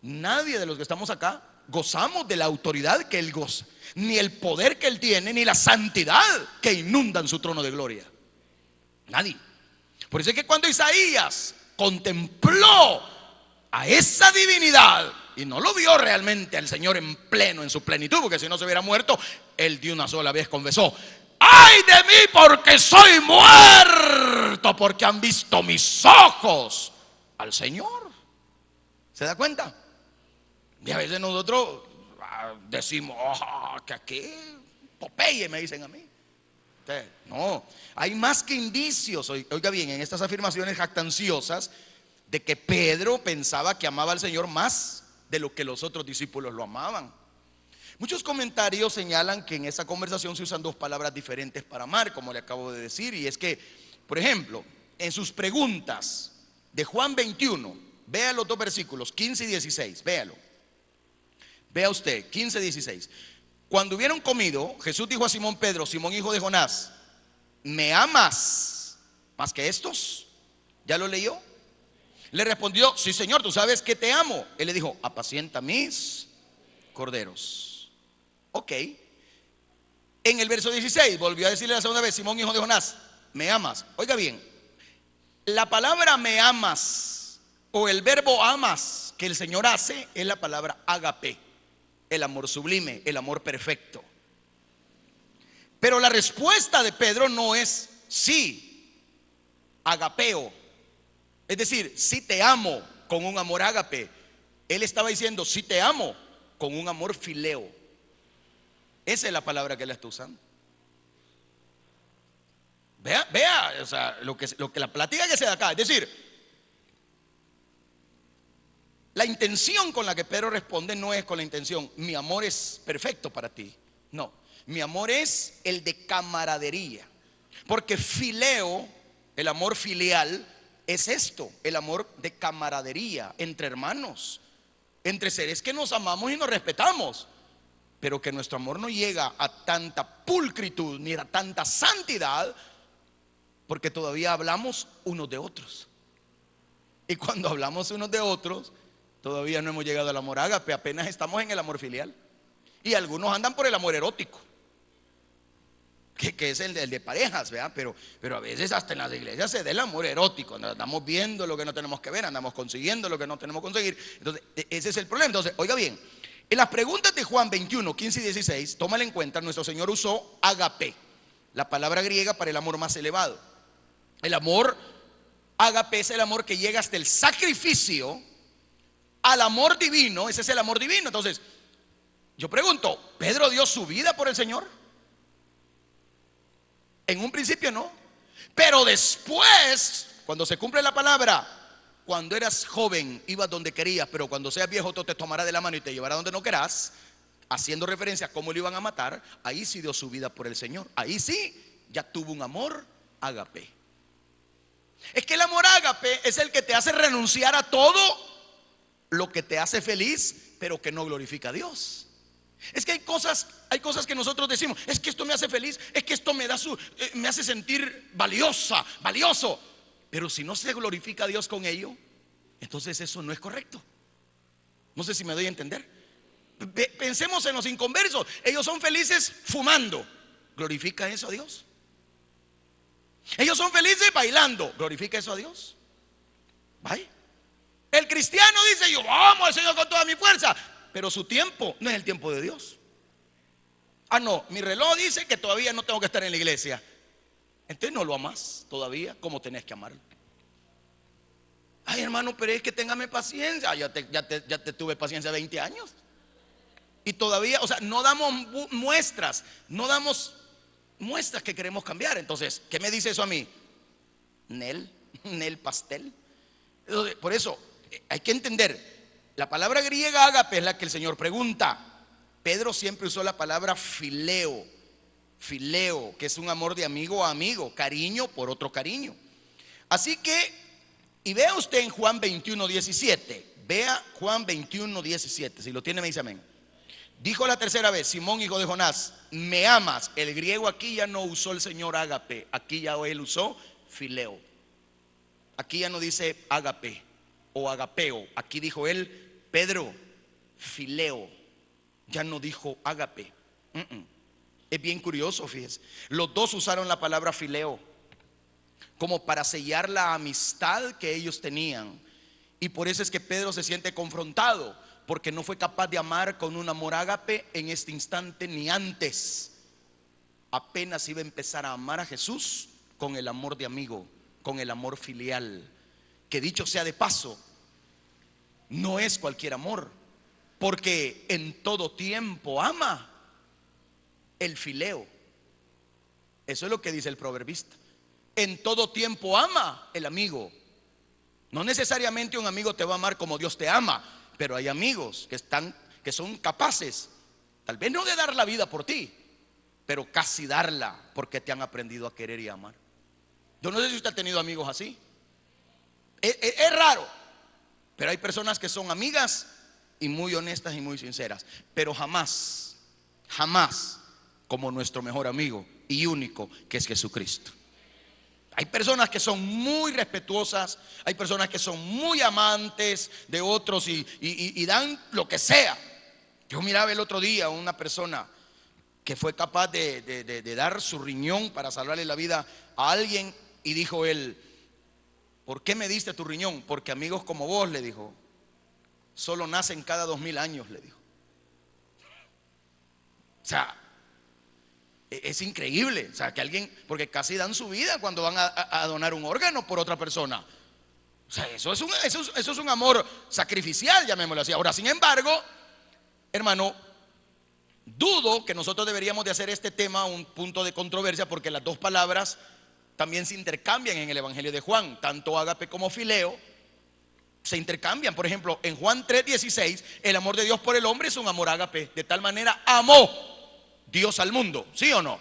nadie de los que estamos acá gozamos de la autoridad que Él goza, ni el poder que Él tiene, ni la santidad que inundan su trono de gloria. Nadie. Por eso es que cuando Isaías contempló a esa divinidad y no lo vio realmente al Señor en pleno, en su plenitud, porque si no se hubiera muerto, él de una sola vez confesó, ¡ay de mí porque soy muerto! Porque han visto mis ojos al Señor. ¿Se da cuenta? Y a veces nosotros decimos, que aquí Popeye me dicen a mí. No, hay más que indicios, oiga bien, en estas afirmaciones jactanciosas de que Pedro pensaba que amaba al Señor más de lo que los otros discípulos lo amaban. Muchos comentarios señalan que en esa conversación se usan dos palabras diferentes para amar, como le acabo de decir, y es que, por ejemplo, en sus preguntas de Juan 21, vea los dos versículos, 15 y 16, véalo. Vea usted, 15 y 16. Cuando hubieron comido, Jesús dijo a Simón Pedro: Simón, hijo de Jonás, ¿me amas más que estos? ¿Ya lo leyó? Le respondió: sí, Señor, tú sabes que te amo. Él le dijo: apacienta mis corderos. Ok. En el verso 16 volvió a decirle la segunda vez: Simón, hijo de Jonás, ¿me amas? Oiga bien, la palabra me amas o el verbo amas que el Señor hace es la palabra ágape, el amor sublime, el amor perfecto. Pero la respuesta de Pedro no es sí, agapeo, es decir, sí te amo con un amor ágape. Él estaba diciendo: sí te amo con un amor fileo. Esa es la palabra que él está usando. Vea, o sea, lo que la plática que se da acá, es decir, la intención con la que Pedro responde no es con la intención: mi amor es perfecto para ti. No, mi amor es el de camaradería. Porque fileo, el amor filial, es esto, el amor de camaradería entre hermanos, entre seres que nos amamos y nos respetamos, pero que nuestro amor no llega a tanta pulcritud ni a tanta santidad, porque todavía hablamos unos de otros. Y cuando hablamos unos de otros, todavía no hemos llegado al amor ágape, apenas estamos en el amor filial. Y algunos andan por el amor erótico, que es el de parejas, ¿verdad? Pero a veces hasta en las iglesias se da el amor erótico. Andamos viendo lo que no tenemos que ver, andamos consiguiendo lo que no tenemos que conseguir. Entonces ese es el problema. Entonces, oiga bien, en las preguntas de Juan 21, 15 y 16, tómale en cuenta, nuestro Señor usó ágape, la palabra griega para el amor más elevado. El amor ágape es el amor que llega hasta el sacrificio, al amor divino. Ese es el amor divino. Entonces yo pregunto, ¿Pedro dio su vida por el Señor? En un principio no, pero después, cuando se cumple la palabra: cuando eras joven ibas donde querías, pero cuando seas viejo te tomará de la mano y te llevará donde no querás, haciendo referencia a cómo lo iban a matar. Ahí sí dio su vida por el Señor. Ahí sí ya tuvo un amor ágape. Es que el amor ágape es el que te hace renunciar a todo lo que te hace feliz, pero que no glorifica a Dios. Es que hay cosas que nosotros decimos: es que esto me hace feliz, es que esto me hace sentir valioso. Pero si no se glorifica a Dios con ello, entonces eso no es correcto. No sé si me doy a entender. Pensemos en los inconversos. Ellos son felices fumando. ¿Glorifica eso a Dios? Ellos son felices bailando. ¿Glorifica eso a Dios? ¿Vaya? El cristiano dice: yo amo al Señor con toda mi fuerza, pero su tiempo no es el tiempo de Dios. Ah, no, mi reloj dice que todavía no tengo que estar en la iglesia. Entonces no lo amas todavía como tenés que amarlo. Ay, hermano, pero es que téngame paciencia. Ya te tuve paciencia 20 años. Y todavía, o sea, no damos muestras que queremos cambiar. Entonces, ¿qué me dice eso a mí? Nel pastel. Entonces, por eso hay que entender, la palabra griega ágape es la que el Señor pregunta. Pedro siempre usó la palabra fileo, que es un amor de amigo a amigo, cariño por otro cariño. Así que, y vea usted en Juan 21, 17, vea Juan 21, 17, si lo tiene me dice amén. Dijo la tercera vez: Simón, hijo de Jonás, ¿me amas? El griego aquí ya no usó el Señor ágape, aquí ya él usó fileo. Aquí ya no dice ágape o agapeo, aquí dijo él: Pedro, fileo. Ya no dijo ágape. Es bien curioso, fíjese. Los dos usaron la palabra fileo como para sellar la amistad que ellos tenían. Y por eso es que Pedro se siente confrontado, porque no fue capaz de amar con un amor ágape en este instante ni antes. Apenas iba a empezar a amar a Jesús con el amor de amigo, con el amor filial, que dicho sea de paso, no es cualquier amor, porque en todo tiempo ama el fileo. Eso es lo que dice el proverbista. En todo tiempo ama el amigo. No necesariamente un amigo te va a amar como Dios te ama, pero hay amigos que son capaces, tal vez no de dar la vida por ti, pero casi darla, porque te han aprendido a querer y amar. Yo no sé si usted ha tenido amigos así. Es raro, pero hay personas que son amigas y muy honestas y muy sinceras, pero jamás, jamás como nuestro mejor amigo y único, que es Jesucristo. Hay personas que son muy respetuosas, hay personas que son muy amantes de otros y dan lo que sea. Yo miraba el otro día a una persona que fue capaz de dar su riñón para salvarle la vida a alguien, y dijo él: ¿por qué me diste tu riñón? Porque amigos como vos, le dijo, solo nacen cada 2000 años, le dijo. O sea, es increíble, o sea, que alguien, porque casi dan su vida cuando van a donar un órgano por otra persona. O sea, eso es un amor sacrificial, llamémoslo así. Ahora, sin embargo, hermano, dudo que nosotros deberíamos de hacer este tema un punto de controversia, porque las dos palabras también se intercambian en el Evangelio de Juan. Tanto ágape como fileo se intercambian. Por ejemplo, en Juan 3:16, el amor de Dios por el hombre es un amor ágape. De tal manera amó Dios al mundo, ¿sí o no?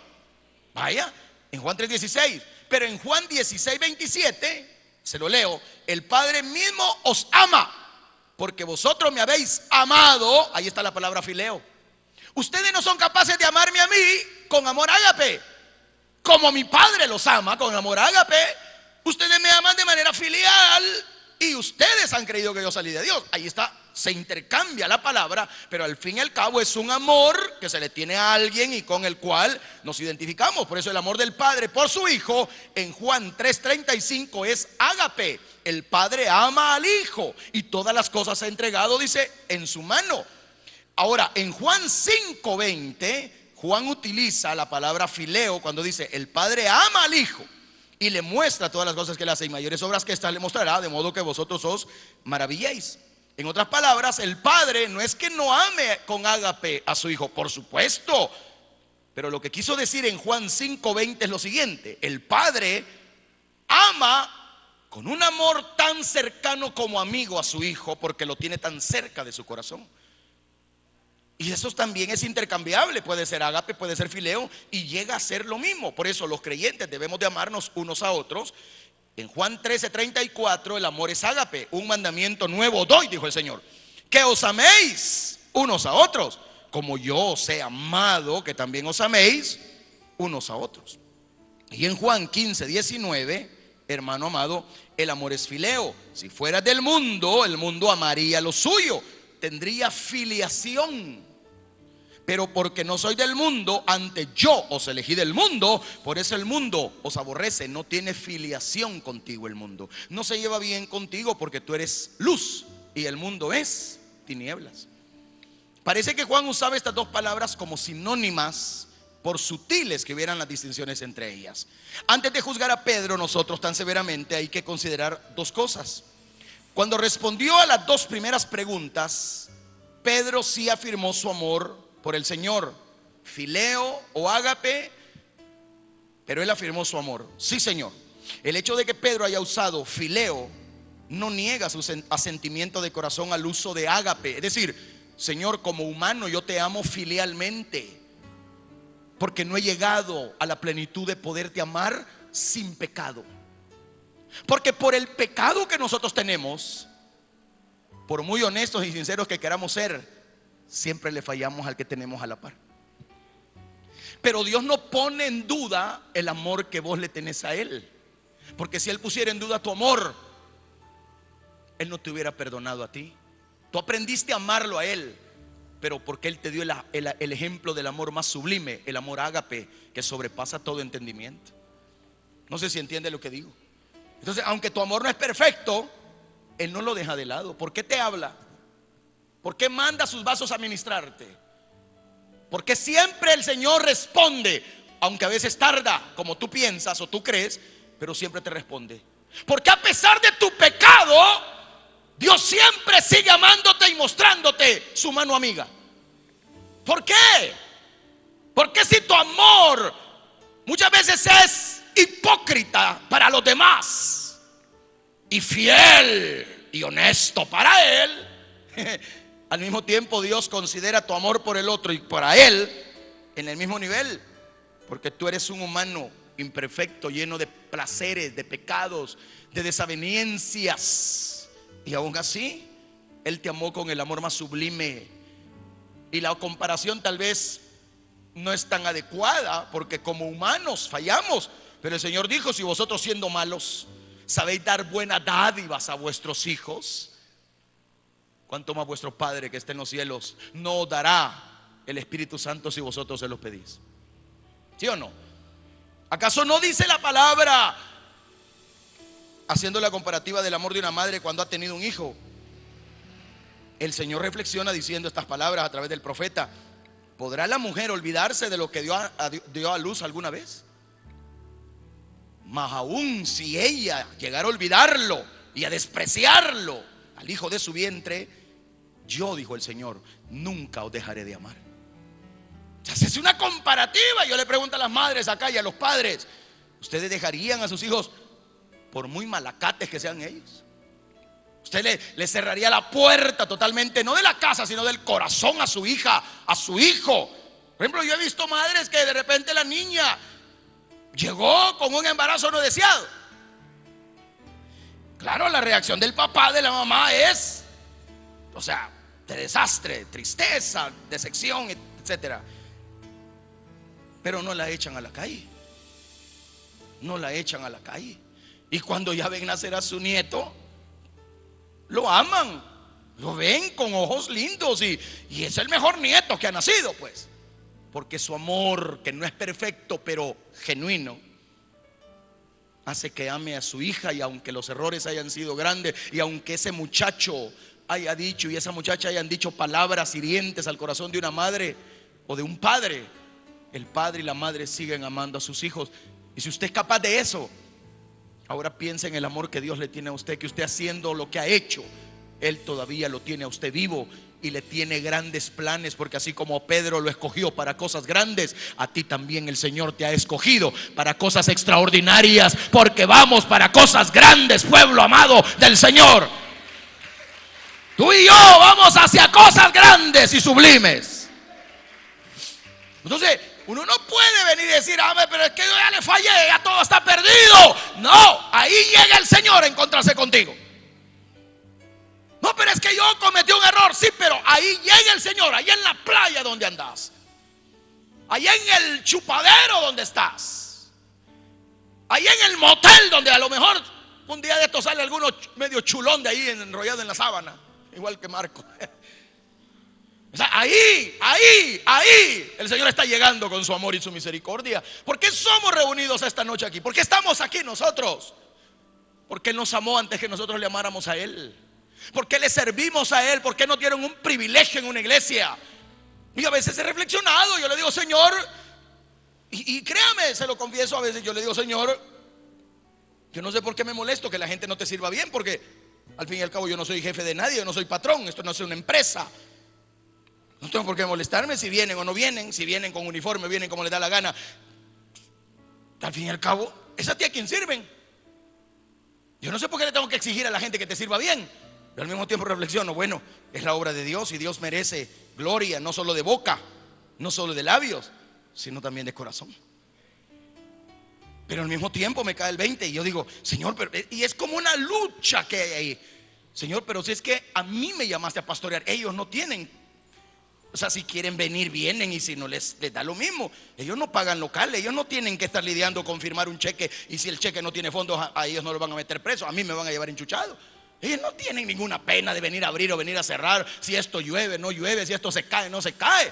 Vaya, en Juan 3:16. Pero en Juan 16:27, se lo leo: el Padre mismo os ama, porque vosotros me habéis amado. Ahí está la palabra fileo. Ustedes no son capaces de amarme a mí con amor ágape, como mi Padre los ama con amor ágape. Ustedes me aman de manera filial y ustedes han creído que yo salí de Dios. Ahí está, se intercambia la palabra, pero al fin y al cabo es un amor que se le tiene a alguien y con el cual nos identificamos. Por eso el amor del Padre por su Hijo en Juan 3:35 es ágape. El Padre ama al Hijo y todas las cosas ha entregado, dice, en su mano. Ahora, en Juan 5:20, Juan utiliza la palabra fileo cuando dice: el Padre ama al Hijo y le muestra todas las cosas que le hace, y mayores obras que ésta le mostrará, de modo que vosotros os maravilléis. En otras palabras, el Padre no es que no ame con ágape a su Hijo, por supuesto, pero lo que quiso decir en Juan 5:20 es lo siguiente: el Padre ama con un amor tan cercano como amigo a su Hijo, porque lo tiene tan cerca de su corazón. Y eso también es intercambiable, puede ser ágape, puede ser fileo, y llega a ser lo mismo. Por eso los creyentes debemos de amarnos unos a otros. En Juan 13:34, el amor es ágape. Un mandamiento nuevo doy, dijo el Señor: que os améis unos a otros, como yo os he amado, que también os améis unos a otros. Y en Juan 15:19, hermano amado, el amor es fileo. Si fueras del mundo, el mundo amaría lo suyo, tendría filiación. Pero porque no soy del mundo, antes yo os elegí del mundo, por eso el mundo os aborrece. No tiene filiación contigo el mundo. No se lleva bien contigo porque tú eres luz y el mundo es tinieblas. Parece que Juan usaba estas dos palabras como sinónimas, por sutiles que hubieran las distinciones entre ellas. Antes de juzgar a Pedro nosotros tan severamente, hay que considerar dos cosas. Cuando respondió a las dos primeras preguntas, Pedro sí afirmó su amor por el Señor, fileo o ágape, pero él afirmó su amor. Sí, Señor. El hecho de que Pedro haya usado fileo no niega su asentimiento de corazón al uso de ágape. Es decir: Señor, como humano yo te amo filialmente, porque no he llegado a la plenitud de poderte amar sin pecado. Porque por el pecado que nosotros tenemos, por muy honestos y sinceros que queramos ser, siempre le fallamos al que tenemos a la par. Pero Dios no pone en duda el amor que vos le tenés a Él, porque si Él pusiera en duda tu amor, Él no te hubiera perdonado a ti. Tú aprendiste a amarlo a Él, pero porque Él te dio el ejemplo del amor más sublime, el amor ágape, que sobrepasa todo entendimiento. No sé si entiende lo que digo. Entonces, aunque tu amor no es perfecto, Él no lo deja de lado. ¿Por qué te habla? ¿Por qué manda sus vasos a ministrarte? Porque siempre el Señor responde, aunque a veces tarda, como tú piensas o tú crees, pero siempre te responde. Porque a pesar de tu pecado, Dios siempre sigue amándote y mostrándote su mano amiga. ¿Por qué? Porque si tu amor muchas veces es hipócrita para los demás y fiel y honesto para él. Al mismo tiempo Dios considera tu amor por el otro y para él en el mismo nivel, porque tú eres un humano imperfecto, lleno de placeres, de pecados, de desavenencias, y aún así él te amó con el amor más sublime. Y la comparación tal vez no es tan adecuada, porque como humanos fallamos, pero el Señor dijo: si vosotros siendo malos sabéis dar buenas dádivas a vuestros hijos, ¿cuánto más vuestro Padre que está en los cielos no os dará el Espíritu Santo si vosotros se los pedís? ¿Sí o no? ¿Acaso no dice la palabra, haciendo la comparativa del amor de una madre cuando ha tenido un hijo? El Señor reflexiona diciendo estas palabras a través del profeta: ¿podrá la mujer olvidarse de lo que dio a luz alguna vez? Mas aún si ella llegara a olvidarlo y a despreciarlo al hijo de su vientre, yo, dijo el Señor, nunca os dejaré de amar. O sea, es una comparativa. Yo le pregunto a las madres acá y a los padres: ¿ustedes dejarían a sus hijos por muy malacates que sean ellos? ¿Usted le cerraría la puerta totalmente, no de la casa, sino del corazón a su hija, a su hijo? Por ejemplo, yo he visto madres que de repente la niña llegó con un embarazo no deseado. Claro, la reacción del papá, de la mamá es, o sea, de desastre, tristeza, decepción, etcétera. Pero no la echan a la calle. No la echan a la calle. Y cuando ya ven nacer a su nieto, lo aman, lo ven con ojos lindos y es el mejor nieto que ha nacido, pues. Porque su amor, que no es perfecto pero genuino, hace que ame a su hija. Y aunque los errores hayan sido grandes, y aunque ese muchacho haya dicho y esa muchacha hayan dicho palabras hirientes al corazón de una madre o de un padre, el padre y la madre siguen amando a sus hijos. Y si usted es capaz de eso, ahora piensa en el amor que Dios le tiene a usted, que usted haciendo lo que ha hecho, Él todavía lo tiene a usted vivo y le tiene grandes planes, porque así como Pedro lo escogió para cosas grandes, a ti también el Señor te ha escogido para cosas extraordinarias, porque vamos para cosas grandes, pueblo amado del Señor. Tú y yo vamos hacia cosas grandes y sublimes. Entonces uno no puede venir y decir: pero es que yo ya le fallé, ya todo está perdido. No, ahí llega el Señor a encontrarse contigo. No, pero es que yo cometí un error. Sí, pero ahí llega el Señor, ahí en la playa donde andas, ahí en el chupadero donde estás, ahí en el motel donde a lo mejor un día de esto sale alguno medio chulón de ahí enrollado en la sábana, igual que Marco. O sea, ahí el Señor está llegando con su amor y su misericordia. ¿Por qué somos reunidos esta noche aquí? ¿Por qué estamos aquí nosotros? Porque Él nos amó antes que nosotros le amáramos a Él. ¿Por qué le servimos a Él? ¿Por qué no dieron un privilegio en una iglesia? Y a veces he reflexionado, yo le digo: Señor, y créame, se lo confieso, a veces yo le digo: Señor, yo no sé por qué me molesto que la gente no te sirva bien, porque al fin y al cabo yo no soy jefe de nadie, yo no soy patrón, esto no es una empresa. No tengo por qué molestarme si vienen o no vienen, si vienen con uniforme, vienen como les da la gana. Al fin y al cabo, es a ti a quien sirven. Yo no sé por qué le tengo que exigir a la gente que te sirva bien. Pero al mismo tiempo reflexiono: bueno, es la obra de Dios y Dios merece gloria, no solo de boca, no solo de labios, sino también de corazón. Pero al mismo tiempo me cae el 20 y yo digo: Señor, pero, y es como una lucha que hay ahí. Señor, pero si es que a mí me llamaste a pastorear, ellos no tienen. O sea, si quieren venir, vienen, y si no les da lo mismo. Ellos no pagan local, ellos no tienen que estar lidiando con firmar un cheque, y si el cheque no tiene fondos, a ellos no lo van a meter preso, a mí me van a llevar enchuchado. Ellos no tienen ninguna pena de venir a abrir o venir a cerrar, si esto llueve, no llueve, si esto se cae, no se cae.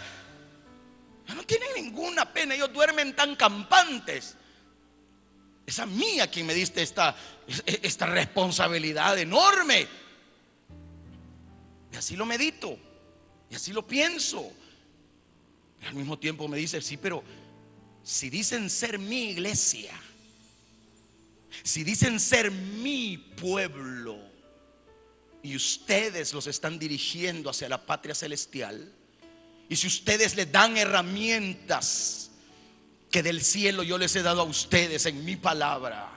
Ellos no tienen ninguna pena, ellos duermen tan campantes. Es a mí a quien me diste esta responsabilidad enorme. Y así lo medito. Y así lo pienso. Pero al mismo tiempo me dice: sí, pero si dicen ser mi iglesia, si dicen ser mi pueblo, y ustedes los están dirigiendo hacia la patria celestial, y si ustedes les dan herramientas que del cielo yo les he dado a ustedes en mi palabra,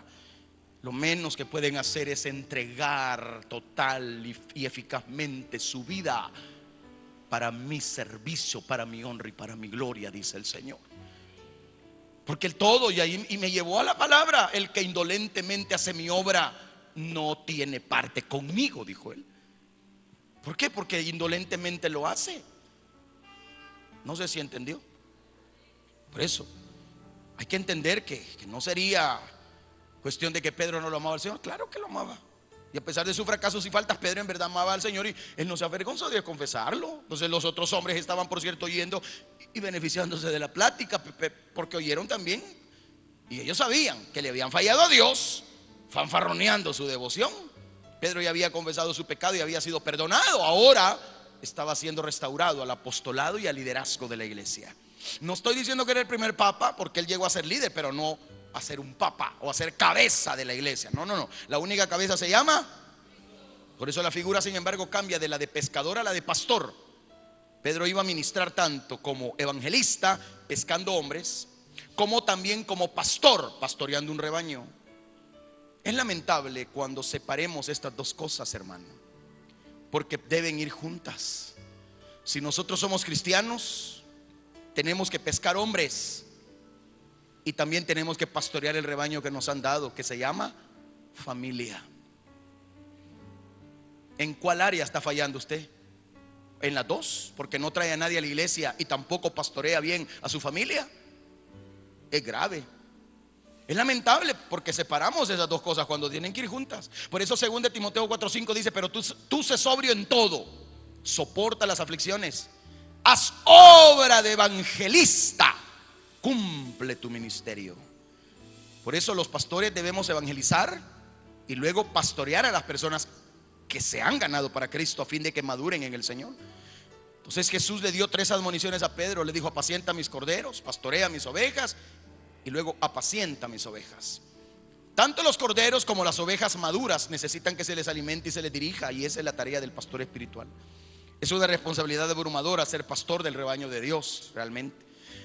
lo menos que pueden hacer es entregar total y eficazmente su vida para mi servicio, para mi honra y para mi gloria, dice el Señor. Porque el todo, y me llevó a la palabra: el que indolentemente hace mi obra no tiene parte conmigo, dijo él. ¿Por qué? Porque indolentemente lo hace. No sé si entendió. Por eso hay que entender que no sería cuestión de que Pedro no lo amaba al Señor. Claro que lo amaba. Y a pesar de sus fracasos y faltas, Pedro en verdad amaba al Señor, y él no se avergonzó de confesarlo. Entonces los otros hombres estaban, por cierto, oyendo y beneficiándose de la plática, porque oyeron también, y ellos sabían que le habían fallado a Dios, fanfarroneando su devoción. Pedro ya había confesado su pecado y había sido perdonado. Ahora estaba siendo restaurado al apostolado y al liderazgo de la iglesia. No estoy diciendo que era el primer papa, porque él llegó a ser líder, pero no a ser un papa o a ser cabeza de la iglesia. No. La única cabeza se llama. Por eso la figura, sin embargo, cambia de la de pescador a la de pastor. Pedro iba a ministrar tanto como evangelista, pescando hombres, como también como pastor, pastoreando un rebaño. Es lamentable cuando separemos estas dos cosas, hermano, porque deben ir juntas. Si nosotros somos cristianos, tenemos que pescar hombres y también tenemos que pastorear el rebaño que nos han dado, que se llama familia. ¿En cuál área está fallando usted? En las dos, porque no trae a nadie a la iglesia y tampoco pastorea bien a su familia. Es grave. Es lamentable porque separamos esas dos cosas cuando tienen que ir juntas. Por eso 2 Timoteo 4:5 dice: pero tú sé sobrio en todo, soporta las aflicciones, haz obra de evangelista, cumple tu ministerio. Por eso los pastores debemos evangelizar y luego pastorear a las personas que se han ganado para Cristo, a fin de que maduren en el Señor. Entonces Jesús le dio 3 admoniciones a Pedro. Le dijo: apacienta mis corderos, pastorea mis ovejas, y luego apacienta mis ovejas. Tanto los corderos como las ovejas maduras necesitan que se les alimente y se les dirija, y esa es la tarea del pastor espiritual. Es una responsabilidad abrumadora ser pastor del rebaño de Dios. Realmente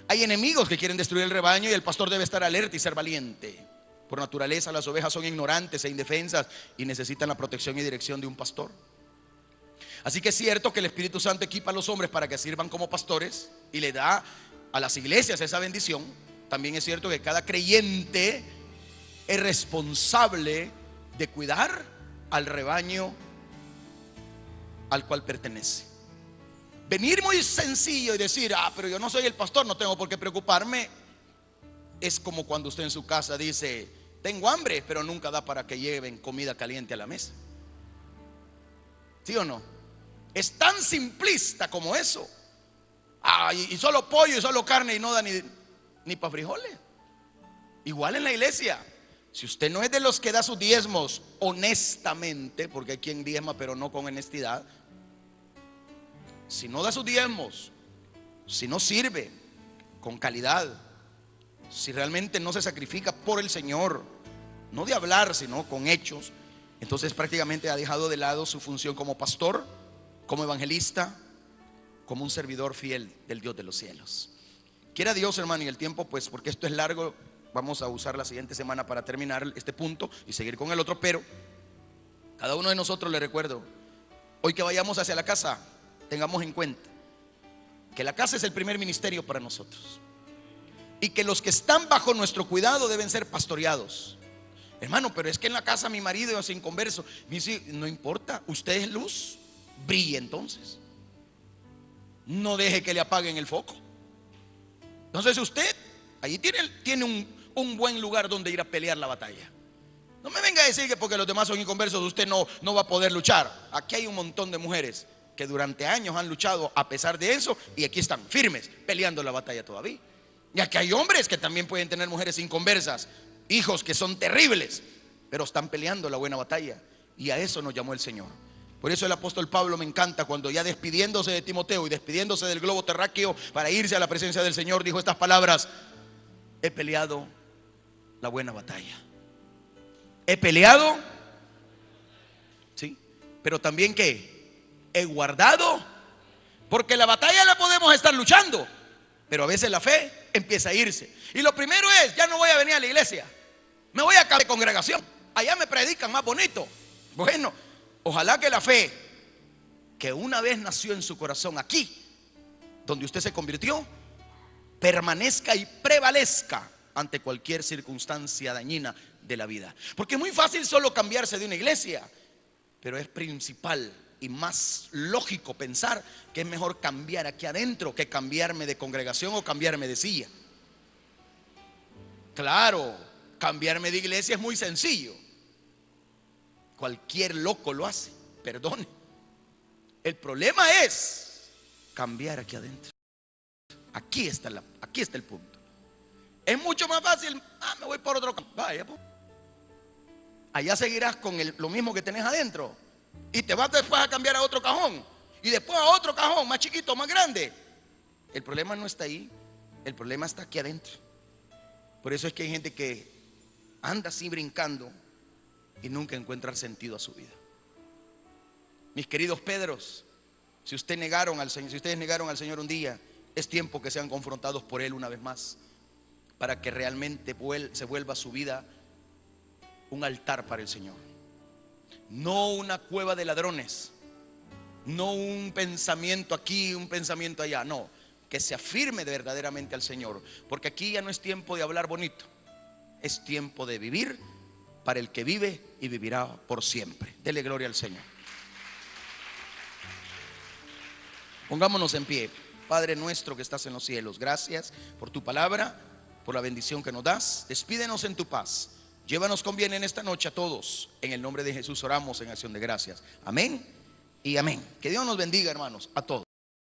hay enemigos que quieren destruir el rebaño, y el pastor debe estar alerta y ser valiente. Por naturaleza las ovejas son ignorantes e indefensas y necesitan la protección y dirección de un pastor. Así que es cierto que el Espíritu Santo equipa a los hombres para que sirvan como pastores y le da a las iglesias esa bendición. También es cierto que cada creyente es responsable de cuidar al rebaño al cual pertenece. Venir muy sencillo y decir: pero yo no soy el pastor, no tengo por qué preocuparme, es como cuando usted en su casa dice: tengo hambre, pero nunca da para que lleven comida caliente a la mesa. ¿Sí o no? Es tan simplista como eso. Y solo pollo y solo carne, y no da ni para frijoles. Igual en la iglesia, si usted no es de los que da sus diezmos honestamente, porque hay quien diezma pero no con honestidad, si no da sus diezmos, si no sirve con calidad, si realmente no se sacrifica por el Señor, no de hablar sino con hechos, entonces prácticamente ha dejado de lado su función como pastor, como evangelista, como un servidor fiel del Dios de los cielos. Quiera Dios, hermano, y el tiempo, pues porque esto es largo, vamos a usar la siguiente semana para terminar este punto y seguir con el otro. Pero cada uno de nosotros, le recuerdo, hoy que vayamos hacia la casa, tengamos en cuenta que la casa es el primer ministerio para nosotros, y que los que están bajo nuestro cuidado deben ser pastoreados. Hermano, pero es que en la casa mi marido es inconverso. No importa, usted es luz, brille entonces. No deje que le apaguen el foco. Entonces usted allí tiene un buen lugar donde ir a pelear la batalla. No me venga a decir que porque los demás son inconversos usted no va a poder luchar. Aquí hay un montón de mujeres que durante años han luchado a pesar de eso, y aquí están firmes peleando la batalla todavía. Y aquí hay hombres que también pueden tener mujeres inconversas, hijos que son terribles, pero están peleando la buena batalla, y a eso nos llamó el Señor. Por eso el apóstol Pablo me encanta cuando, ya despidiéndose de Timoteo y despidiéndose del globo terráqueo para irse a la presencia del Señor, dijo estas palabras: he peleado la buena batalla. He peleado, sí, pero también ¿qué? He guardado, porque la batalla la podemos estar luchando, pero a veces la fe empieza a irse. Y lo primero es, ya no voy a venir a la iglesia, me voy a cambiar de congregación, allá me predican más bonito. Bueno, ojalá que la fe que una vez nació en su corazón aquí, donde usted se convirtió, permanezca y prevalezca ante cualquier circunstancia dañina de la vida. Porque es muy fácil solo cambiarse de una iglesia, pero es principal y más lógico pensar que es mejor cambiar aquí adentro que cambiarme de congregación o cambiarme de silla. Claro, cambiarme de iglesia es muy sencillo, cualquier loco lo hace, perdone. El problema es cambiar aquí adentro. Aquí está el punto. Es mucho más fácil, me voy por otro campo. Vaya, pues. Allá seguirás con lo mismo que tenés adentro. Y te vas después a cambiar a otro cajón. Y después a otro cajón, más chiquito, más grande. El problema no está ahí. El problema está aquí adentro. Por eso es que hay gente que anda así brincando y nunca encuentra sentido a su vida. Mis queridos Pedros, si ustedes negaron al Señor un día, es tiempo que sean confrontados por Él una vez más, para que realmente se vuelva su vida un altar para el Señor. No una cueva de ladrones, no un pensamiento aquí, un pensamiento allá, no, que se afirme verdaderamente al Señor, porque aquí ya no es tiempo de hablar bonito, es tiempo de vivir para el que vive y vivirá por siempre. Dele gloria al Señor. Pongámonos en pie. Padre nuestro que estás en los cielos, gracias por tu palabra, por la bendición que nos das. Despídenos en tu paz. Llévanos con bien en esta noche a todos. En el nombre de Jesús oramos en acción de gracias. Amén y amén. Que Dios nos bendiga, hermanos, a todos.